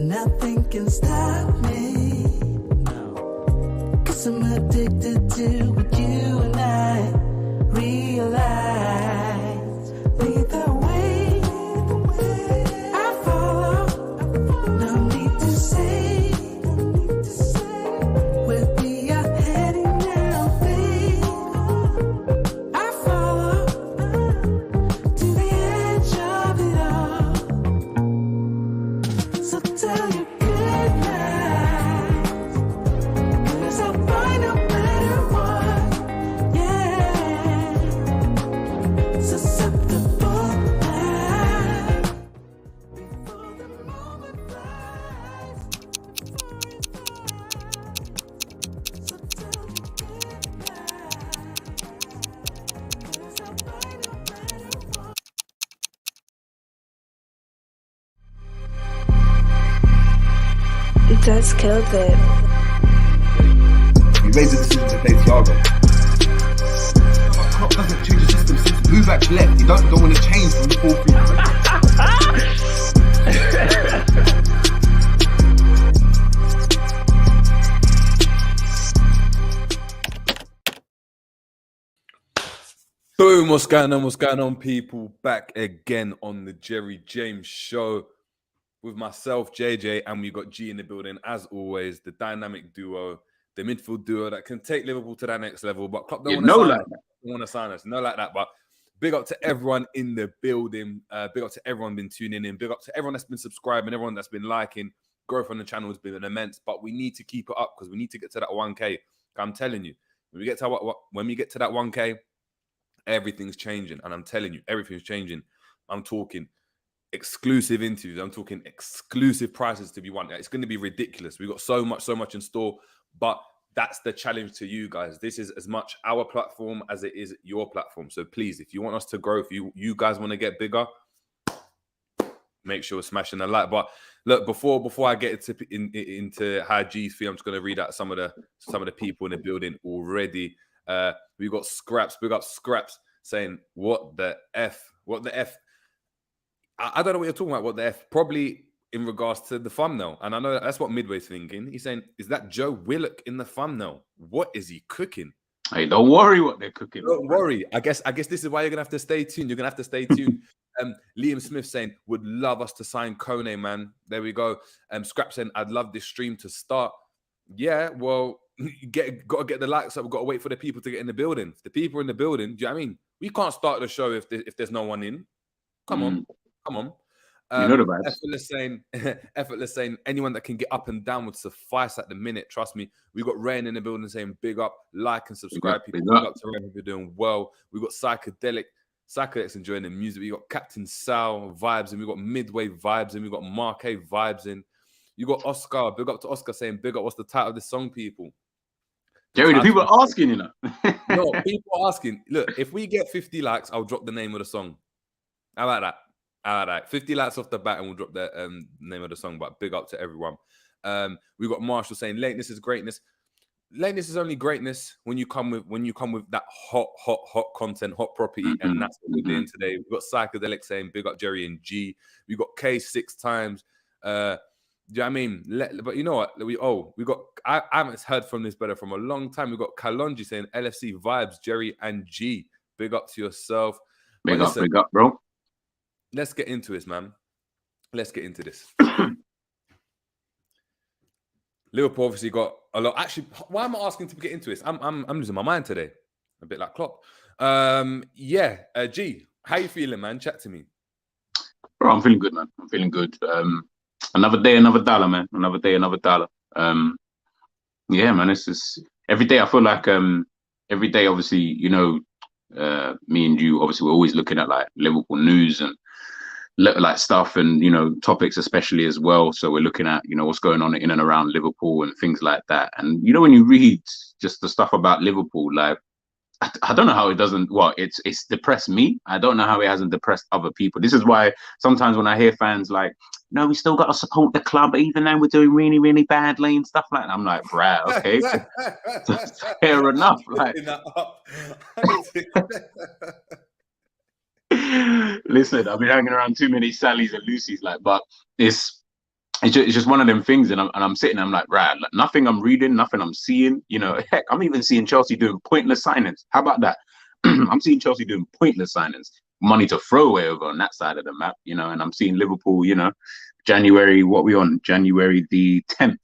nothing can stop me. No. 'Cause I'm addicted to what you and I realize. Lead the way, I follow. No need to say where we are heading now, babe. I follow to the edge of it all. So tell you good night, 'cause I'll find no matter what, yeah. Susceptible now, before the moment flies. So tell you good night, 'cause I'll find no matter what. It does kill it. We made the decision to play Thiago. But Klopp doesn't change the system since Mubak's left. You don't want to change from the 4-3. Boom, what's going on, people? Back again on the Jerry James Show with myself, JJ, and we got G in the building, as always, the dynamic duo, the midfield duo that can take Liverpool to that next level, but Klopp don't want to sign us. No like that, but big up to everyone in the building. Big up to everyone been tuning in. Big up to everyone that's been subscribing, everyone that's been liking. Growth on the channel has been immense, but we need to keep it up because we need to get to that 1K. I'm telling you, when we get to that 1K, everything's changing, and I'm telling you, everything's changing. I'm talking exclusive interviews. I'm talking exclusive prices to be won. It's going to be ridiculous. We've got so much in store, but that's the challenge to you guys. This is as much our platform as it is your platform. So please, if you want us to grow, if you guys want to get bigger, make sure we're smashing the like. But look, before I get into how G's feel, I'm just going to read out some of the people in the building already. We got Scraps, big up Scraps, saying, what the F? I don't know what you're talking about, what the F? Probably in regards to the thumbnail. And I know that's what Midway's thinking. He's saying, is that Joe Willock in the thumbnail? What is he cooking? Hey, don't worry what they're cooking. Don't worry. I guess this is why you're going to have to stay tuned. You're going to have to stay tuned. Liam Smith saying, would love us to sign Kone, man. There we go. Scrap saying, I'd love this stream to start. Yeah, well, got to get the likes up. We've got to wait for the people to get in the building. If the people are in the building, do you know what I mean? We can't start the show if there's no one in. Come on. You know the vibes. Effortless saying, anyone that can get up and down would suffice at the minute. Trust me. We got Rain in the building saying, big up, like and subscribe. Big up to Rain if you're doing well. We got Psychedelic's enjoying the music. We got Captain Sal vibes, and we got Midway vibes, and we got Marquet vibes in. You got Oscar, big up to Oscar saying, big up, what's the title of this song, people? Jerry, the people are asking, you know. No, people are asking. Look, if we get 50 likes, I'll drop the name of the song. How about that? 50 likes off the bat, and we'll drop the name of the song. But big up to everyone. We got Marshall saying, lateness is greatness. Lateness is only greatness when you come with that hot content, hot property, and that's what we're doing today. We've got Psychedelic saying, big up Jerry and G. We got K 6 times. Do you know what I mean? But you know what? We got. I haven't heard from this better from a long time. We got Kalonji saying LFC vibes, Jerry and G. Big up to yourself. Big up, bro. Let's get into this, man. Let's get into this. Liverpool obviously got a lot. Actually, why am I asking to get into this? I'm losing my mind today. A bit like Klopp. G, how you feeling, man? Chat to me. Bro, I'm feeling good, man. I'm feeling good. Another day, another dollar, man. Another day, another dollar. Yeah, man. It's just every day. I feel like every day, obviously, you know, me and you, obviously, we're always looking at like Liverpool news and like stuff and, you know, topics especially as well. So we're looking at, you know, what's going on in and around Liverpool and things like that. And, you know, when you read just the stuff about Liverpool, like, I don't know how it doesn't, it's depressed me. I don't know how it hasn't depressed other people. This is why sometimes when I hear fans like, no, we still got to support the club, even though we're doing really, really badly and stuff like that. I'm like, bruh, okay, fair enough. Like, listen, I've been hanging around too many Sallys and Lucys, like, but it's it's just one of them things, and I'm sitting, I'm like, right, like, nothing I'm reading, nothing I'm seeing. Heck, I'm even seeing Chelsea doing pointless signings. How about that? I'm seeing Chelsea doing pointless signings, money to throw away over on that side of the map, and I'm seeing Liverpool, January, what we on? January the 10th.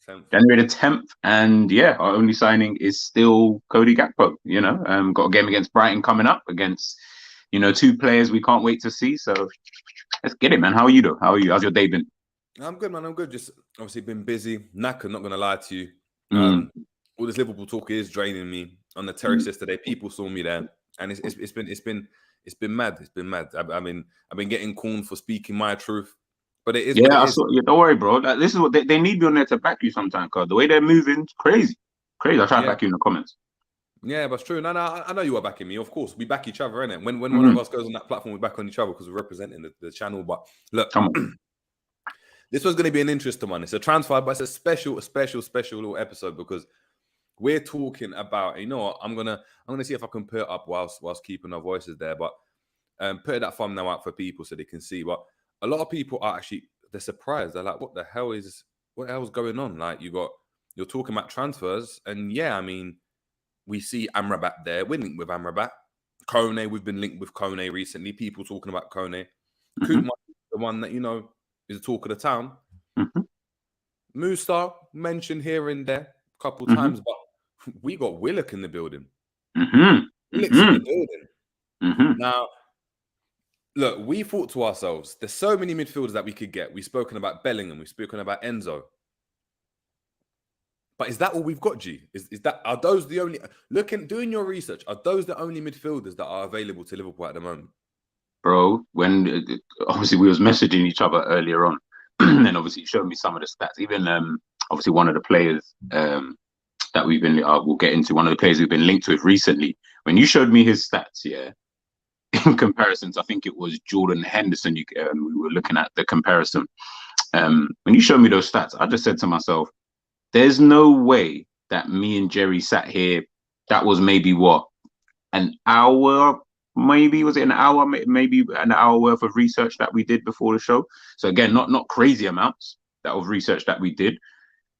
10th. January the 10th, and yeah, our only signing is still Cody Gakpo. Got a game against Brighton coming up against, two players we can't wait to see. So let's get it, man. How are you, though? How are you? How's your day been? I'm good, man. I'm good. Just obviously been busy. Knackered, not going to lie to you. All this Liverpool talk is draining me. On the terrace yesterday, people saw me there, and it's been mad. It's been mad. I've been getting corned for speaking my truth, but it is. Yeah, don't worry, bro. Like, this is what they need me on there to back you sometimes, cause the way they're moving, it's crazy. I'll try to back you in the comments. Yeah, but it's true. No, I know you are backing me. Of course, we back each other, innit? When one of us goes on that platform, we back on each other because we're representing the channel. But look, come on. This was going to be an interesting one. It's a transfer, but it's a special little episode because we're talking about. You know what? I'm gonna see if I can put it up whilst keeping our voices there. But put that thumbnail out for people so they can see. But a lot of people are they're surprised. They're like, "What the hell is going on?" Like you're talking about transfers, and yeah, I mean, we see Amrabat there. We're linked with Amrabat. Kone, we've been linked with Kone recently. People talking about Kone. Koopmeiners, the one that is the talk of the town. Musah mentioned here and there a couple times, but we got Willock in the building. Willock's in the building. Now, look, we thought to ourselves, there's so many midfielders that we could get. We've spoken about Bellingham. We've spoken about Enzo. But is that all we've got, G? Are those the only... doing your research, are those the only midfielders that are available to Liverpool at the moment? Bro, when obviously we was messaging each other earlier on, and obviously showed me some of the stats. Even obviously one of the players that we've been, we'll get into, one of the players we've been linked with recently. When you showed me his stats, yeah, in comparisons, I think it was Jordan Henderson. We were looking at the comparison. When you showed me those stats, I just said to myself, there's no way that me and Jerry sat here. That was maybe what, an hour. Maybe was it an hour? Maybe an hour worth of research that we did before the show. So again, not crazy amounts of research that we did,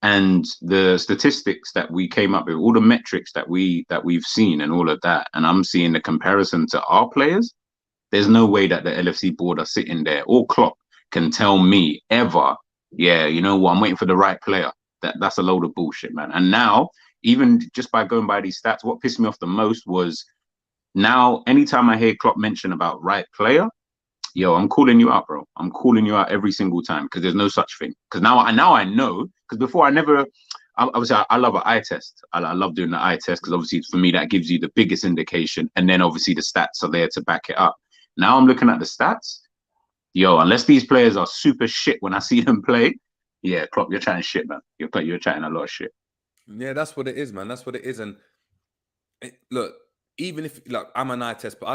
and the statistics that we came up with, all the metrics that we've seen, and all of that. And I'm seeing the comparison to our players. There's no way that the LFC board are sitting there or Klopp can tell me ever, yeah, you know what, I'm waiting for the right player. That's a load of bullshit, man. And now, even just by going by these stats, what pissed me off the most was, now, anytime I hear Klopp mention about right player, yo, I'm calling you out, bro. I'm calling you out every single time because there's no such thing. Because now I know, because before obviously I love an eye test. I love doing the eye test because obviously for me that gives you the biggest indication, and then obviously the stats are there to back it up. Now I'm looking at the stats. Yo, unless these players are super shit when I see them play, yeah, Klopp, you're chatting shit, man. You're chatting a lot of shit. Yeah, that's what it is, man. That's what it is. And look, even if I'm an eye test, but I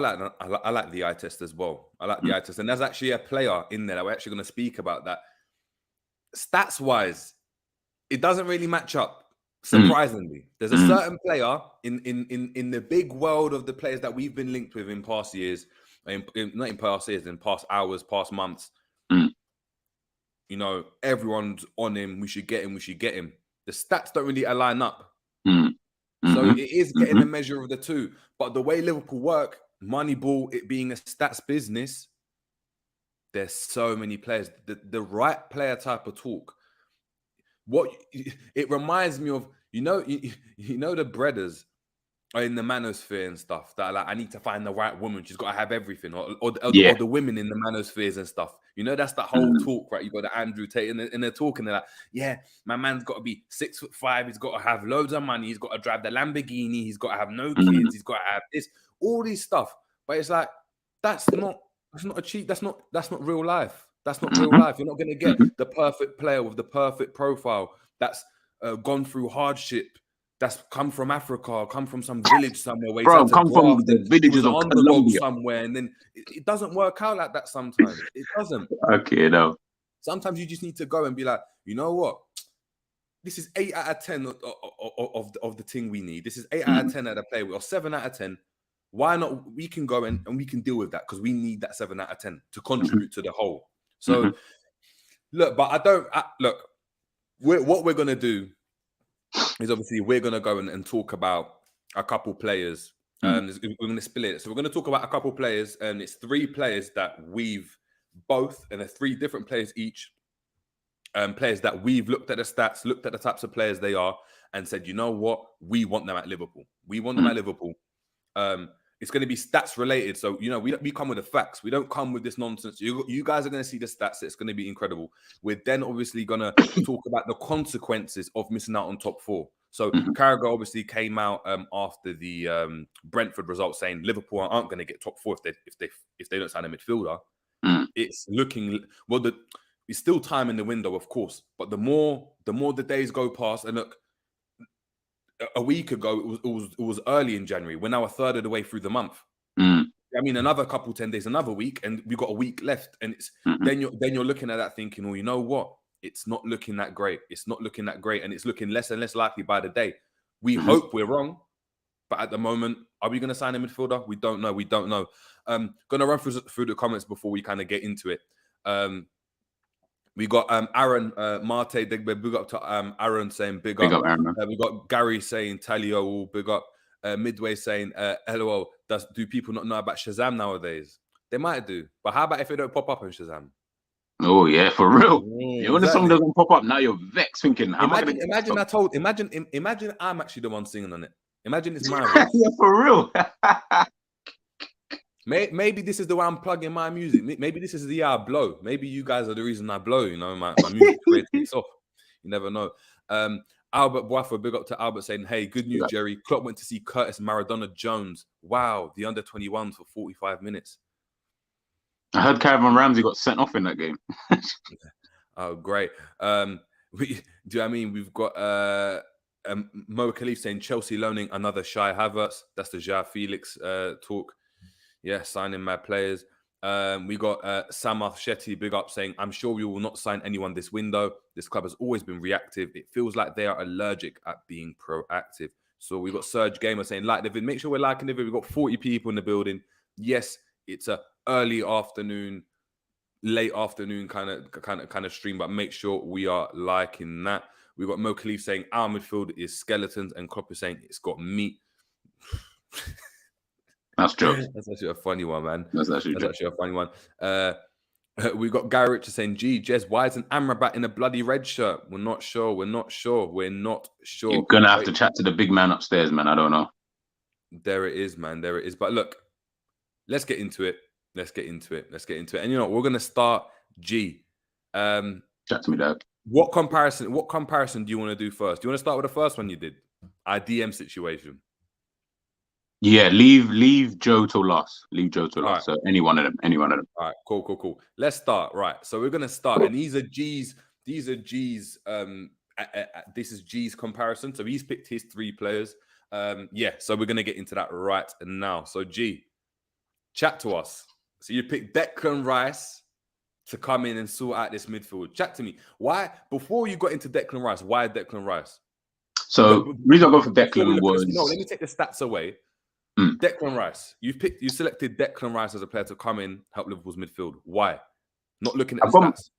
like the eye test as well. I like the eye test, and there's actually a player in there that we're actually going to speak about that. Stats wise, it doesn't really match up. Surprisingly, there's a certain player in the big world of the players that we've been linked with in past years, not in past years, in past hours, past months. Everyone's on him. We should get him. The stats don't really align up. So it is getting a measure of the two. But the way Liverpool work, Moneyball, it being a stats business, there's so many players. The right player type of talk. What it reminds me of, the breaders are in the manosphere and stuff. That are like, I need to find the right woman. She's got to have everything. Or the women in the manospheres and stuff. That's the whole talk, right? You got the Andrew Tate and they're talking. They're like, yeah, my man's got to be 6'5". He's got to have loads of money. He's got to drive the Lamborghini. He's got to have no kids. He's got to have this, all these stuff. But it's like, that's not real life. That's not real life. You're not going to get the perfect player with the perfect profile that's gone through hardship. That's come from Africa, come from some village somewhere. Where bro, come from the villages of Colombia somewhere, and then it doesn't work out like that sometimes. It doesn't. Okay, no. Sometimes you just need to go and be like, you know what? This is 8 out of 10 of the thing we need. This is 8 out of 10 at a play, or 7 out of 10. Why not? We can go and we can deal with that because we need that 7 out of 10 to contribute to the whole. So Look, but look. What we're gonna do is obviously we're gonna go and talk about a couple players. We're gonna split it. So we're gonna talk about a couple players, and it's 3 players that we've both, and they're 3 different players each. Players that we've looked at the stats, looked at the types of players they are, and said, you know what, we want them at Liverpool. We want them at Liverpool. It's going to be stats related. So, you know, we come with the facts. We don't come with this nonsense. You guys are going to see the stats. It's going to be incredible. We're then obviously going to talk about the consequences of missing out on top 4. So Carragher obviously came out after the Brentford result saying Liverpool aren't going to get top 4 if they don't sign a midfielder. It's looking it's still time in the window, of course. But the more the days go past, and look, a week ago it was early in January. We're now a third of the way through the month. I mean, another 10 days, another week, and we've got a week left. And it's then you're looking at that thinking, well, you know what? It's not looking that great. It's not looking that great, and it's looking less and less likely by the day. We hope we're wrong, but at the moment, are we going to sign a midfielder? We don't know. Going to run through the comments before we kind of get into it. We got Aaron Marte, big up to Aaron saying big up. Aaron, we got Gary saying Talio, big up. Midway saying LOL. Do people not know about Shazam nowadays? They might do, but how about if it don't pop up on Shazam? Oh yeah, for real. When the song doesn't pop up, now you're vexed thinking. Imagine I'm actually the one singing on it. Imagine it's my voice. Yeah, for real. Maybe this is the way I'm plugging my music. Maybe this is the year I blow. Maybe you guys are the reason I blow. You know, my music career takes off. You never know. Albert Boafo, big up to Albert saying, hey, good news, Jerry. Klopp went to see Curtis Maradona Jones. Wow, the under 21s for 45 minutes. I heard Kevin Ramsey got sent off in that game. Oh, great. We've got Mo Khalif saying Chelsea loaning another Shai Havertz. That's the Joao Felix talk. Yeah, signing mad players. We got Samath Shetty, big up, saying, I'm sure we will not sign anyone this window. This club has always been reactive. It feels like they are allergic at being proactive. So we got Serge Gamer saying, like the vid, make sure we're liking the vid. We've got 40 people in the building. Yes, it's a early afternoon, late afternoon kind of stream, but make sure we are liking that. We got Mo Khalif saying, our midfield is skeletons, and Klopp is saying it's got meat. That's true. That's actually a funny one, man. That's actually a funny one. We got Gary Richard saying, gee, Jez, why isn't Amrabat in a bloody red shirt? We're not sure. We're not sure. You're going to have to chat to the big man upstairs, man. I don't know. There it is, man. There it is. But look, let's get into it. And you know, we're going to start G. Chat to me, Dad. What comparison do you want to do first? Do you want to start with the first one you did? Our DM situation. Yeah, leave Joe till last. Right. So any one of them. All right, cool. Let's start. Right. So we're gonna start, and these are G's. This is G's comparison. So he's picked his 3 players. So we're gonna get into that right now. So G, chat to us. So you picked Declan Rice to come in and sort out this midfield. Chat to me. Why, before you got into Declan Rice, why Declan Rice? So the reason I go for Declan was... No, let me take the stats away. Declan Rice. You selected Declan Rice as a player to come in, help Liverpool's midfield. Why? Not looking at the stats.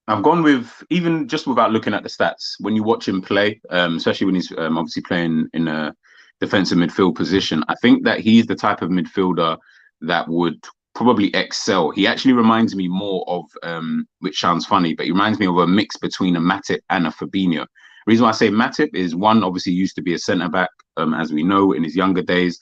I've gone with, even just without looking at the stats, when you watch him play, especially when he's obviously playing in a defensive midfield position, I think that he's the type of midfielder that would probably excel. He actually reminds me more of, which sounds funny, but he reminds me of a mix between a Matip and a Fabinho. The reason why I say Matip is, one, obviously used to be a centre-back, as we know, in his younger days.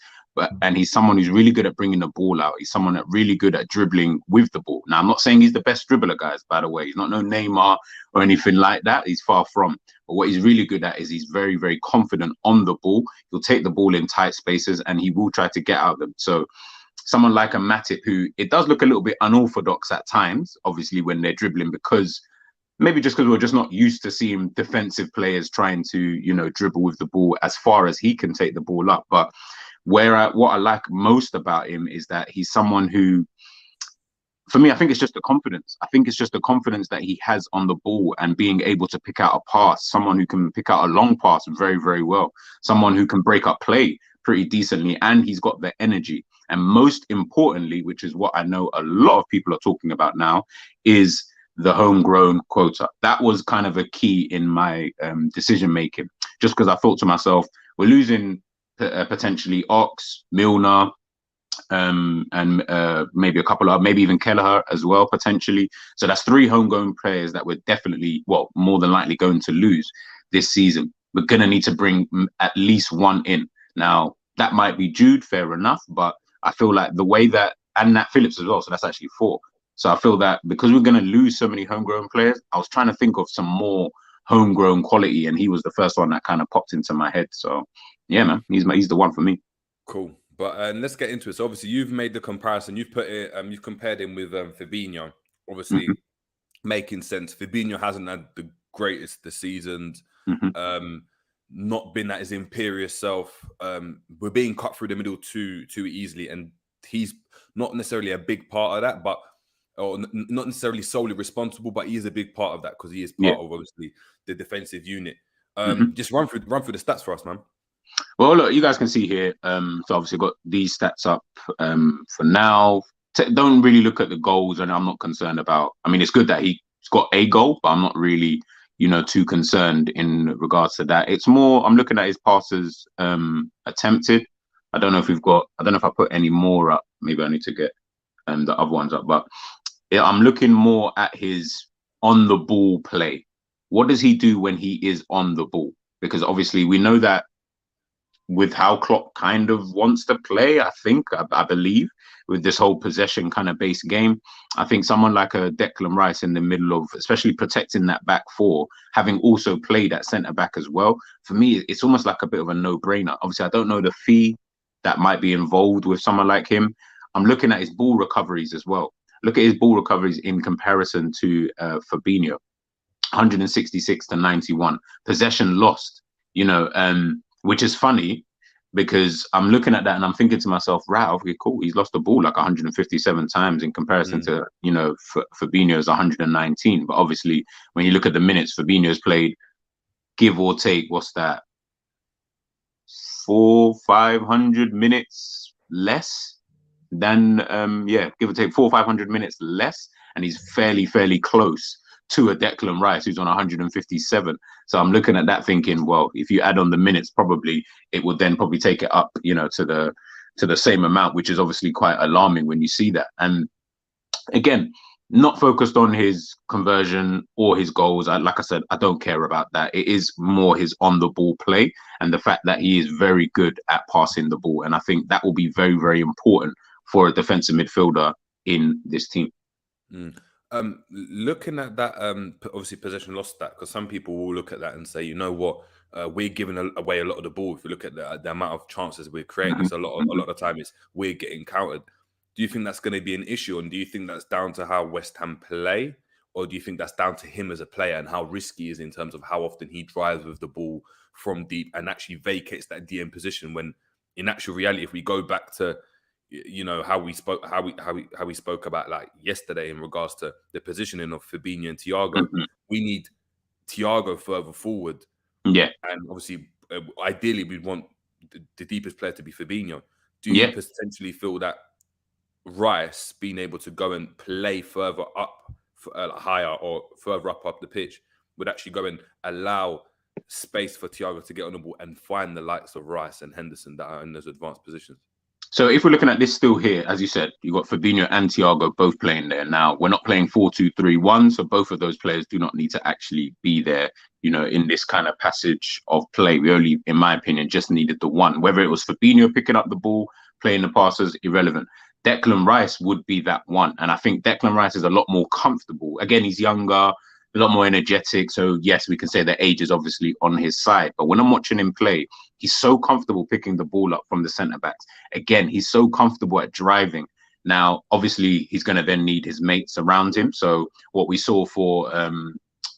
And he's someone who's really good at bringing the ball out. He's someone that's really good at dribbling with the ball. Now, I'm not saying he's the best dribbler, guys, by the way. He's not no Neymar or anything like that. He's far from. But what he's really good at is he's very, very confident on the ball. He'll take the ball in tight spaces and he will try to get out of them. So someone like a Matip, who it does look a little bit unorthodox at times, obviously, when they're dribbling, because maybe just because we're just not used to seeing defensive players trying to, you know, dribble with the ball as far as he can take the ball up. But what I like most about him is that he's someone who, for me, I think it's just the confidence. I think it's just the confidence that he has on the ball and being able to pick out a pass, someone who can pick out a long pass very, very well, someone who can break up play pretty decently, and he's got the energy. And most importantly, which is what I know a lot of people are talking about now, is the homegrown quota. That was kind of a key in my decision making, just because I thought to myself, we're losing potentially Ox, Milner, and maybe a couple of, maybe even Kelleher as well, potentially. So that's 3 homegrown players that we're definitely, well, more than likely going to lose this season. We're going to need to bring at least one in. Now, that might be Jude, fair enough, but I feel like the way that, and Nat Phillips as well, so that's actually 4. So I feel that because we're going to lose so many homegrown players, I was trying to think of some more homegrown quality, and he was the first one that kind of popped into my head. So yeah, man, he's the one for me. Cool. But let's get into it. So obviously you've made the comparison. You've put it. You've compared him with Fabinho. Obviously, making sense. Fabinho hasn't had the greatest the seasons. Not been at his imperious self. We're being cut through the middle too easily, and he's not necessarily a big part of that, but or not necessarily solely responsible, but he is a big part of that because he is part of obviously the defensive unit. Just run through the stats for us, man. Well, look, you guys can see here. So obviously got these stats up for now. Don't really look at the goals, and I'm not concerned about. I mean, it's good that he's got a goal, but I'm not really, too concerned in regards to that. It's more I'm looking at his passes attempted. I don't know if I put any more up. Maybe I need to get the other ones up. But yeah, I'm looking more at his on the ball play. What does he do when he is on the ball? Because obviously we know that with how Klopp kind of wants to play, I believe, with this whole possession kind of base game, I think someone like a Declan Rice in the middle of, especially protecting that back 4, having also played at centre back as well, for me, it's almost like a bit of a no-brainer. Obviously, I don't know the fee that might be involved with someone like him. I'm looking at his ball recoveries as well. Look at his ball recoveries in comparison to Fabinho, 166 to 91. Possession lost, which is funny because I'm looking at that and I'm thinking to myself, right, okay, cool. He's lost the ball like 157 times in comparison to, Fabinho's 119. But obviously, when you look at the minutes, Fabinho's played, give or take, what's that? 400-500 minutes less than, give or take 400-500 minutes less. And he's fairly close to a Declan Rice who's on 157. So I'm looking at that thinking, well, if you add on the minutes, probably it would then probably take it up, to the same amount, which is obviously quite alarming when you see that. And again, not focused on his conversion or his goals. Like I said, I don't care about that. It is more his on the ball play and the fact that he is very good at passing the ball. And I think that will be very, very important for a defensive midfielder in this team. Looking at that, obviously possession lost that, because some people will look at that and say, you know what, we're giving away a lot of the ball. If you look at the amount of chances we're creating, so a lot of the time is we're getting countered. Do you think that's going to be an issue, and do you think that's down to how West Ham play, or do you think that's down to him as a player and how risky he is in terms of how often he drives with the ball from deep and actually vacates that DM position? When in actual reality, if we go back to how we spoke about like yesterday in regards to the positioning of Fabinho and Thiago, we need Thiago further forward. Yeah, and obviously, ideally, we'd want the deepest player to be Fabinho. Do you potentially feel that Rice being able to go and play further up, higher or further up the pitch would actually go and allow space for Thiago to get on the ball and find the likes of Rice and Henderson that are in those advanced positions? So if we're looking at this still here, as you said, you've got Fabinho and Thiago both playing there. Now, we're not playing 4-2-3-1, so both of those players do not need to actually be there, in this kind of passage of play. We only, in my opinion, just needed the one. Whether it was Fabinho picking up the ball, playing the passes, irrelevant. Declan Rice would be that one. And I think Declan Rice is a lot more comfortable. Again, he's younger, a lot more energetic. So yes, we can say that age is obviously on his side. But when I'm watching him play, he's so comfortable picking the ball up from the centre backs. Again, he's so comfortable at driving. Now, obviously, he's going to then need his mates around him. So what we saw for,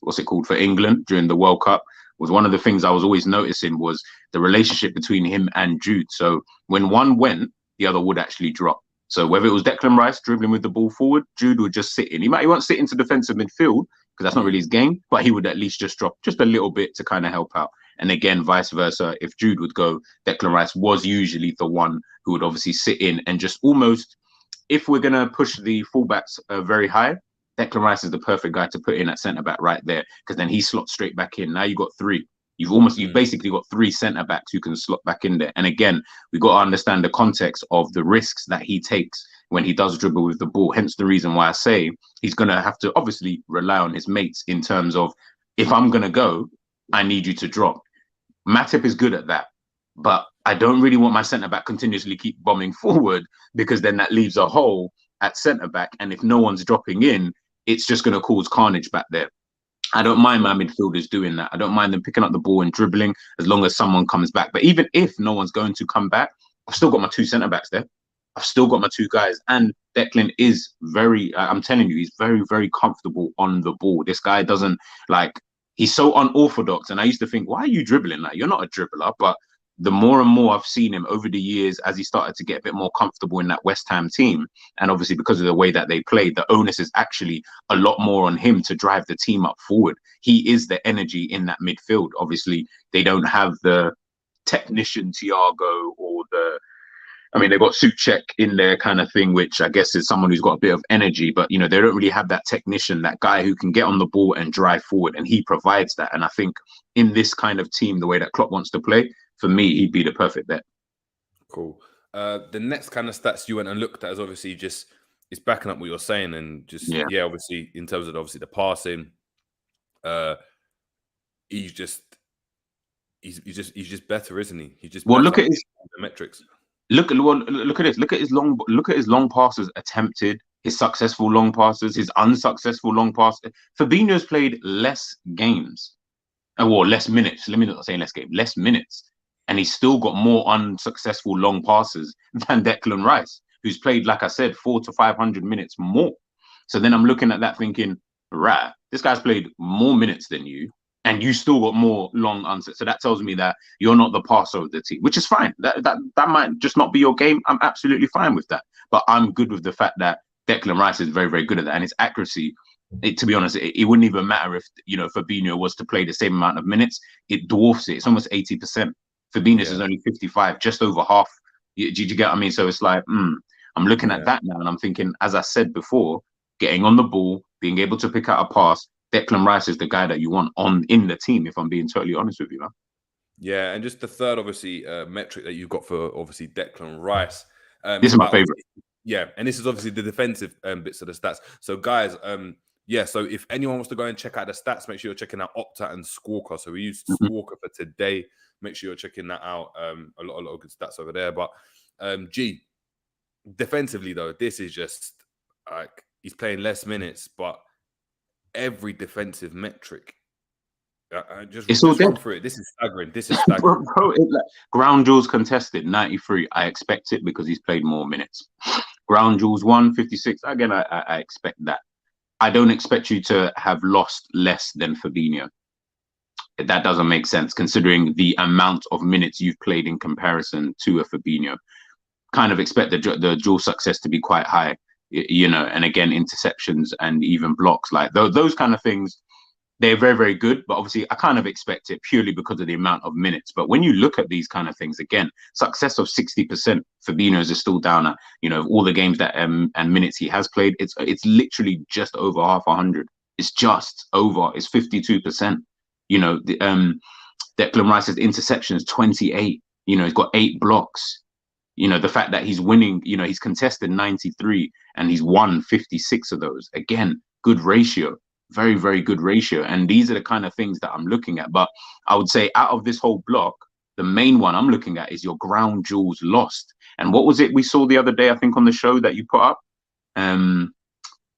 for England during the World Cup was one of the things I was always noticing was the relationship between him and Jude. So when one went, the other would actually drop. So whether it was Declan Rice dribbling with the ball forward, Jude would just sit in. He won't sit into defensive midfield because that's not really his game, but he would at least just drop just a little bit to kind of help out. And again, vice versa, if Jude would go, Declan Rice was usually the one who would obviously sit in and just almost, if we're going to push the fullbacks very high, Declan Rice is the perfect guy to put in at centre back right there, because then he slots straight back in. Now you've got three. You've basically got three centre backs who can slot back in there. And again, we've got to understand the context of the risks that he takes when he does dribble with the ball. Hence the reason why I say he's going to have to obviously rely on his mates in terms of, if I'm going to go, I need you to drop. Matip is good at that, but I don't really want my centre back continuously keep bombing forward, because then that leaves a hole at centre back. And if no one's dropping in, it's just going to cause carnage back there. I don't mind my midfielders doing that. I don't mind them picking up the ball and dribbling as long as someone comes back. But even if no one's going to come back, I've still got my two centre backs there. I've still got my two guys. And Declan is very, I'm telling you, he's very, very comfortable on the ball. This guy doesn't he's so unorthodox. And I used to think, why are you dribbling? Like, you're not a dribbler. But the more and more I've seen him over the years, as he started to get a bit more comfortable in that West Ham team, and obviously because of the way that they played, the onus is actually a lot more on him to drive the team up forward. He is the energy in that midfield. Obviously, they don't have the technician Thiago or they've got Souček in there kind of thing, which I guess is someone who's got a bit of energy, but, they don't really have that technician, that guy who can get on the ball and drive forward, and he provides that. And I think in this kind of team, the way that Klopp wants to play, for me, he'd be the perfect bet. Cool. The next kind of stats you went and looked at is obviously it's backing up what you're saying, and obviously in terms of the passing, he's just better, isn't he? He's just look at his metrics. Look at this. Look at his long passes attempted, his successful long passes, his unsuccessful long passes. Fabinho's played less games, or less minutes. Let me not say less games, less minutes. And he's still got more unsuccessful long passes than Declan Rice, who's played, like I said, 400 to 500 minutes more. So then I'm looking at that thinking, right, this guy's played more minutes than you, and you still got more long answers. So that tells me that you're not the passer of the team, which is fine. That might just not be your game. I'm absolutely fine with that. But I'm good with the fact that Declan Rice is very, very good at that. And his accuracy, to be honest, it wouldn't even matter if, Fabinho was to play the same amount of minutes. It dwarfs it. It's almost 80%. Fabinho's is only 55, just over half. Did you get what I mean? So it's like, I'm looking at that now, and I'm thinking, as I said before, getting on the ball, being able to pick out a pass, Declan Rice is the guy that you want in the team, if I'm being totally honest with you, man. Yeah, and just the third, obviously, metric that you've got for, obviously, Declan Rice. This is my favorite. Yeah, and this is obviously the defensive bits of the stats. So, guys, so if anyone wants to go and check out the stats, make sure you're checking out Opta and Squawker. So we used Squawker for today. Make sure you're checking that out. A lot of good stats over there. But defensively though, this is just like he's playing less minutes, but every defensive metric. Just run through it. This is staggering. Bro, ground duels contested 93. I expect it because he's played more minutes. Ground duels 156. Again, I expect that. I don't expect you to have lost less than Fabinho. That doesn't make sense considering the amount of minutes you've played in comparison to a Fabinho. Kind of expect the dual success to be quite high, and again, interceptions and even blocks, like those kind of things, they're very, very good. But obviously, I kind of expect it purely because of the amount of minutes. But when you look at these kind of things, again, success of 60%, Fabinho's is still down at, all the games that and minutes he has played, it's literally just over half 100. It's just over. It's 52%. Declan Rice's interceptions 28. He's got 8 blocks. The fact that he's winning, he's contested 93 and he's won 56 of those. Again, good ratio, very, very good ratio. And these are the kind of things that I'm looking at. But I would say out of this whole block, the main one I'm looking at is your ground duels lost. And what was it we saw the other day, I think, on the show that you put up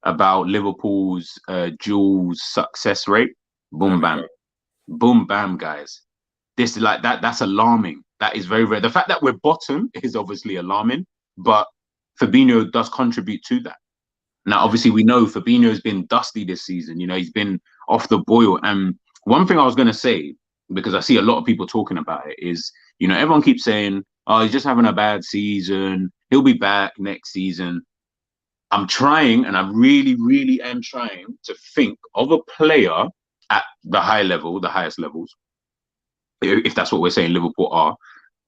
about Liverpool's duels success rate? Boom, bam. Boom, bam, guys. This is like that. That's alarming. That is very, very. The fact that we're bottom is obviously alarming, but Fabinho does contribute to that. Now, obviously, we know Fabinho's been dusty this season. He's been off the boil. And one thing I was going to say, because I see a lot of people talking about it, is, everyone keeps saying, oh, he's just having a bad season. He'll be back next season. I'm trying, and I really, really am trying to think of a player at the high level, the highest levels, if that's what we're saying Liverpool are,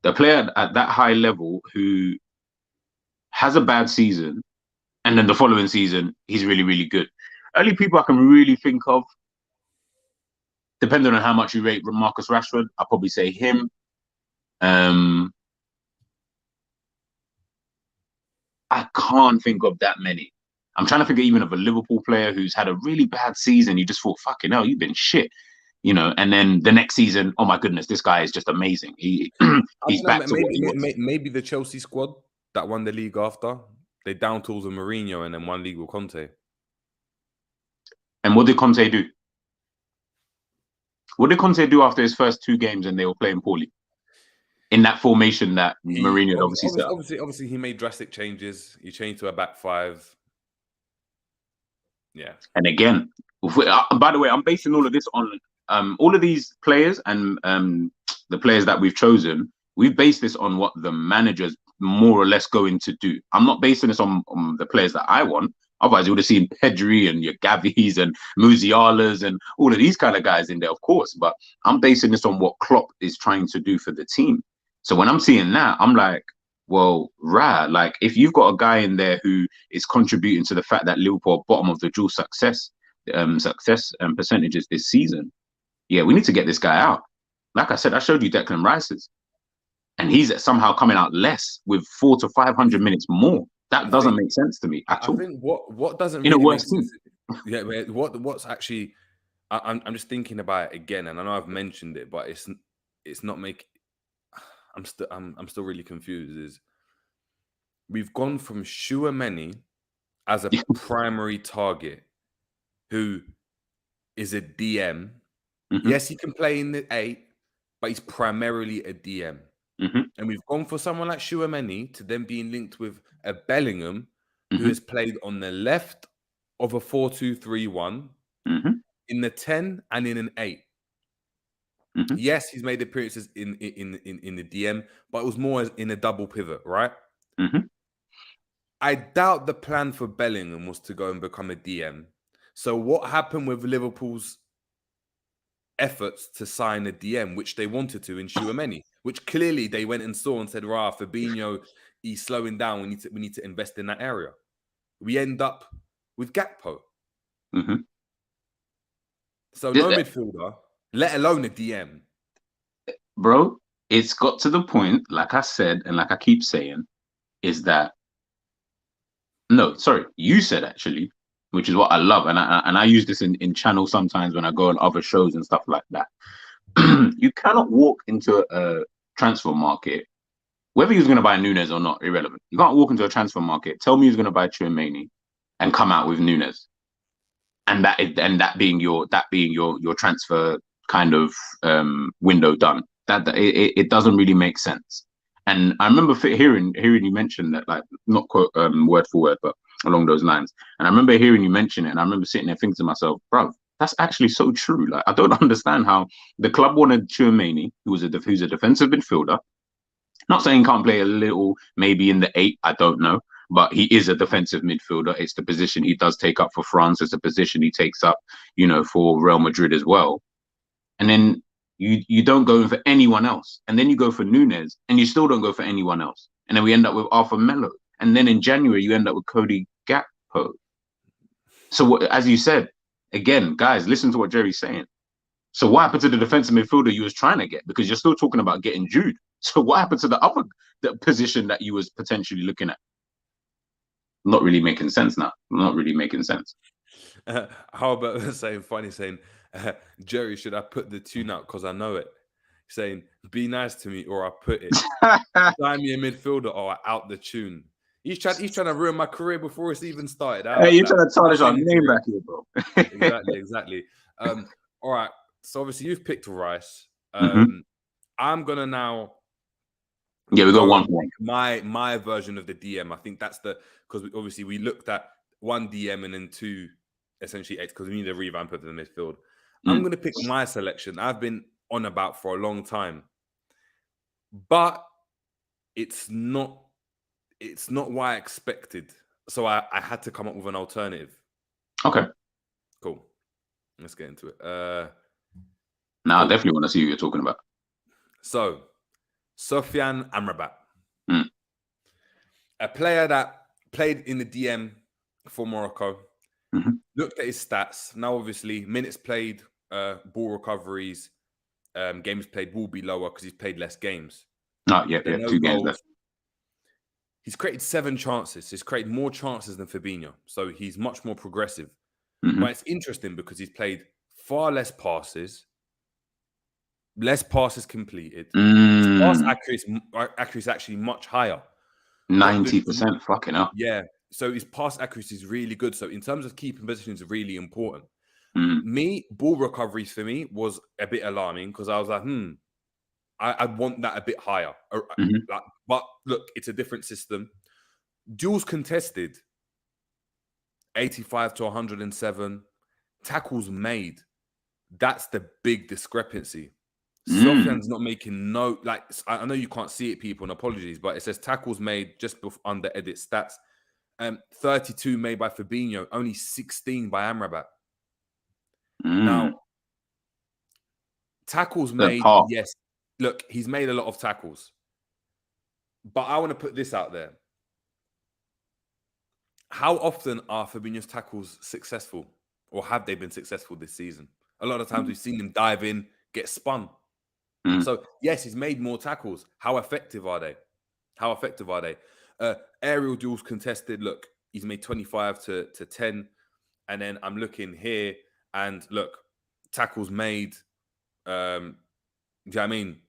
the player at that high level who has a bad season and then the following season he's really, really good. only people I can really think of, depending on how much you rate Marcus Rashford, I'll probably say him. I can't think of that many. I'm trying to think even of a Liverpool player who's had a really bad season. You just thought, fucking hell, you've been shit, and then the next season, oh my goodness, this guy is just amazing. He's back to what he was. Maybe the Chelsea squad that won the league after they down tools with Mourinho and then won league with Conte. And what did Conte do? What did Conte do after his first 2 games and they were playing poorly? In that formation that Mourinho had obviously set up. Obviously, he made drastic changes. He changed to a back 5. Yeah. And again, by the way, I'm basing all of this on all of these players and the players that we've chosen. We've based this on what the manager's more or less going to do. I'm not basing this on the players that I want. Otherwise, you would have seen Pedri and your Gavis and Musialas and all of these kind of guys in there, of course. But I'm basing this on what Klopp is trying to do for the team. So when I'm seeing that, I'm like, well, like if you've got a guy in there who is contributing to the fact that Liverpool are bottom of the dual success percentages this season, yeah, we need to get this guy out. Like I said, I showed you Declan Rice's, and he's somehow coming out less with 400 to 500 minutes more. That doesn't make sense to me at all. I think what doesn't really make sense. Yeah, what's actually, I'm just thinking about it again, and I know I've mentioned it, but it's not making. I'm still really confused. Is we've gone from Tchouaméni as a primary target, who is a DM. Mm-hmm. Yes, he can play in the 8, but he's primarily a DM. Mm-hmm. And we've gone for someone like Tchouaméni to then being linked with a Bellingham, who has played on the left of a 4-2-3-1, in the 10 and in an 8. Mm-hmm. Yes, he's made appearances in the DM, but it was more as in a double pivot, right? Mm-hmm. I doubt the plan for Bellingham was to go and become a DM. So what happened with Liverpool's efforts to sign a DM, which they wanted to in Tchouaméni, which clearly they went and saw and said, Fabinho, he's slowing down. We need to invest in that area. We end up with Gakpo. Mm-hmm. So no midfielder, let alone a DM. Bro, it's got to the point, like I said, and like I keep saying, is that you said actually, which is what I love, and I use this in channel sometimes when I go on other shows and stuff like that. You cannot walk into a transfer market, whether you're going to buy Nunes or not, irrelevant. You can't walk into a transfer market, tell me who's going to buy Tchouaméni, and come out with Nunes, and that being your transfer kind of window done. It doesn't really make sense. And I remember hearing you mention that, like, not quote word for word, but along those lines. And I remember hearing you mention it, and I remember sitting there thinking to myself, bro, that's actually so true. Like, I don't understand how the club wanted Tchouaméni, who's a defensive midfielder. Not saying he can't play a little, maybe in the 8, I don't know, but he is a defensive midfielder. It's the position he does take up for France. It's the position he takes up, for Real Madrid as well. And then you don't go in for anyone else. And then you go for Nunes, and you still don't go for anyone else. And then we end up with Arthur Melo. And then in January, you end up with Cody Gakpo. So as you said, again, guys, listen to what Jerry's saying. So what happened to the defensive midfielder you was trying to get? Because you're still talking about getting Jude. So what happened to the position that you was potentially looking at? Not really making sense now. Not really making sense. How about saying, Jerry, should I put the tune out because I know it? Saying, be nice to me or I put it. Sign me a midfielder or I out the tune. He's trying to ruin my career before it's even started. Hey, you're trying to tarnish our name back here, bro. Exactly. All right. So obviously you've picked Rice. I'm gonna now. Yeah, we got one point. My version of the DM. I think that's because obviously we looked at one DM and then 2 essentially 8 because we need a revamp of the midfield. I'm gonna pick my selection. I've been on about for a long time, but it's not what I expected. So I had to come up with an alternative. Okay. Cool. Let's get into it. Now I definitely want to see who you're talking about. So, Sofyan Amrabat. A player that played in the DM for Morocco. Mhm. Looked at his stats. Now, obviously, minutes played, ball recoveries, games played will be lower because he's played less games. Oh, yeah, There are no 2 games goals. left. He's created 7 chances. He's created more chances than Fabinho. So he's much more progressive. Mhm. But it's interesting because he's played far less passes completed. His pass accuracy is actually much higher. But 90%, fucking hell. yeah, so his pass accuracy is really good. So in terms of keeping positions, is really important. Mm. Ball recoveries for me was a bit alarming because I was like, I want that a bit higher. Mhm. But look, it's a different system. Duels contested, 85 to 107. Tackles made, that's the big discrepancy. Sofyan's not making no, like, I know you can't see it, people, and apologies, but it says tackles made just under edit stats. 32 made by Fabinho, only 16 by Amrabat. Now, tackles made, yes. Look, he's made a lot of tackles. But I want to put this out there. How often are Fabinho's tackles successful? Or have they been successful this season? A lot of times we've seen him dive in, get spun. So, yes, he's made more tackles. How effective are they? Aerial duels contested. Look, he's made 25 to 10. And then I'm looking here and look, tackles made, do you know what I mean?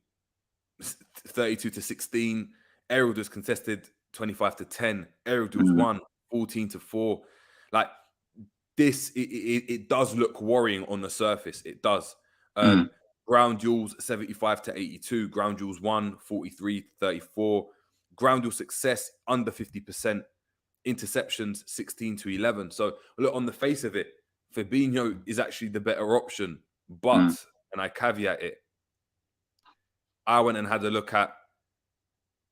32 to 16. Aerial duels contested, 25 to 10. Aerial duels won, 14 to 4. Like, this, it does look worrying on the surface. It does. Ground duels, 75 to 82. Ground duels won, 43 to 34. Ground duel success, under 50%. Interceptions, 16 to 11. So, look, on the face of it, Fabinho is actually the better option. But, and I caveat it, I went and had a look at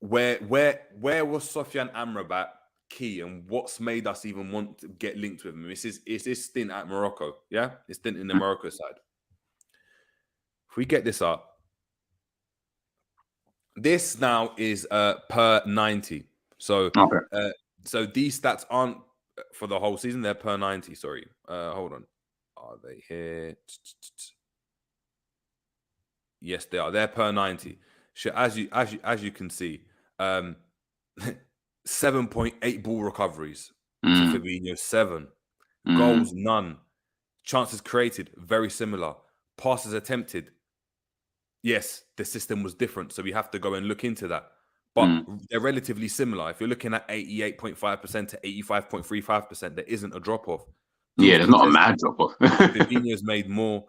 where was Sofyan Amrabat key and what's made us even want to get linked with him. It's his stint at Morocco, yeah? His stint in the Morocco side. If we get this up, this now is per 90. So, so these stats aren't for the whole season. They're per 90. Sorry. Hold on. Are they here? Yes, they are. They're per 90. So as you can see, 7.8 ball recoveries to Fabinho, 7 goals, none. Chances created, very similar. Passes attempted, yes, the system was different, so we have to go and look into that. But they're relatively similar. If you're looking at 88.5% to 85.35%, there isn't a drop-off. Yeah, there's not a mad drop-off. Fabinho's made more.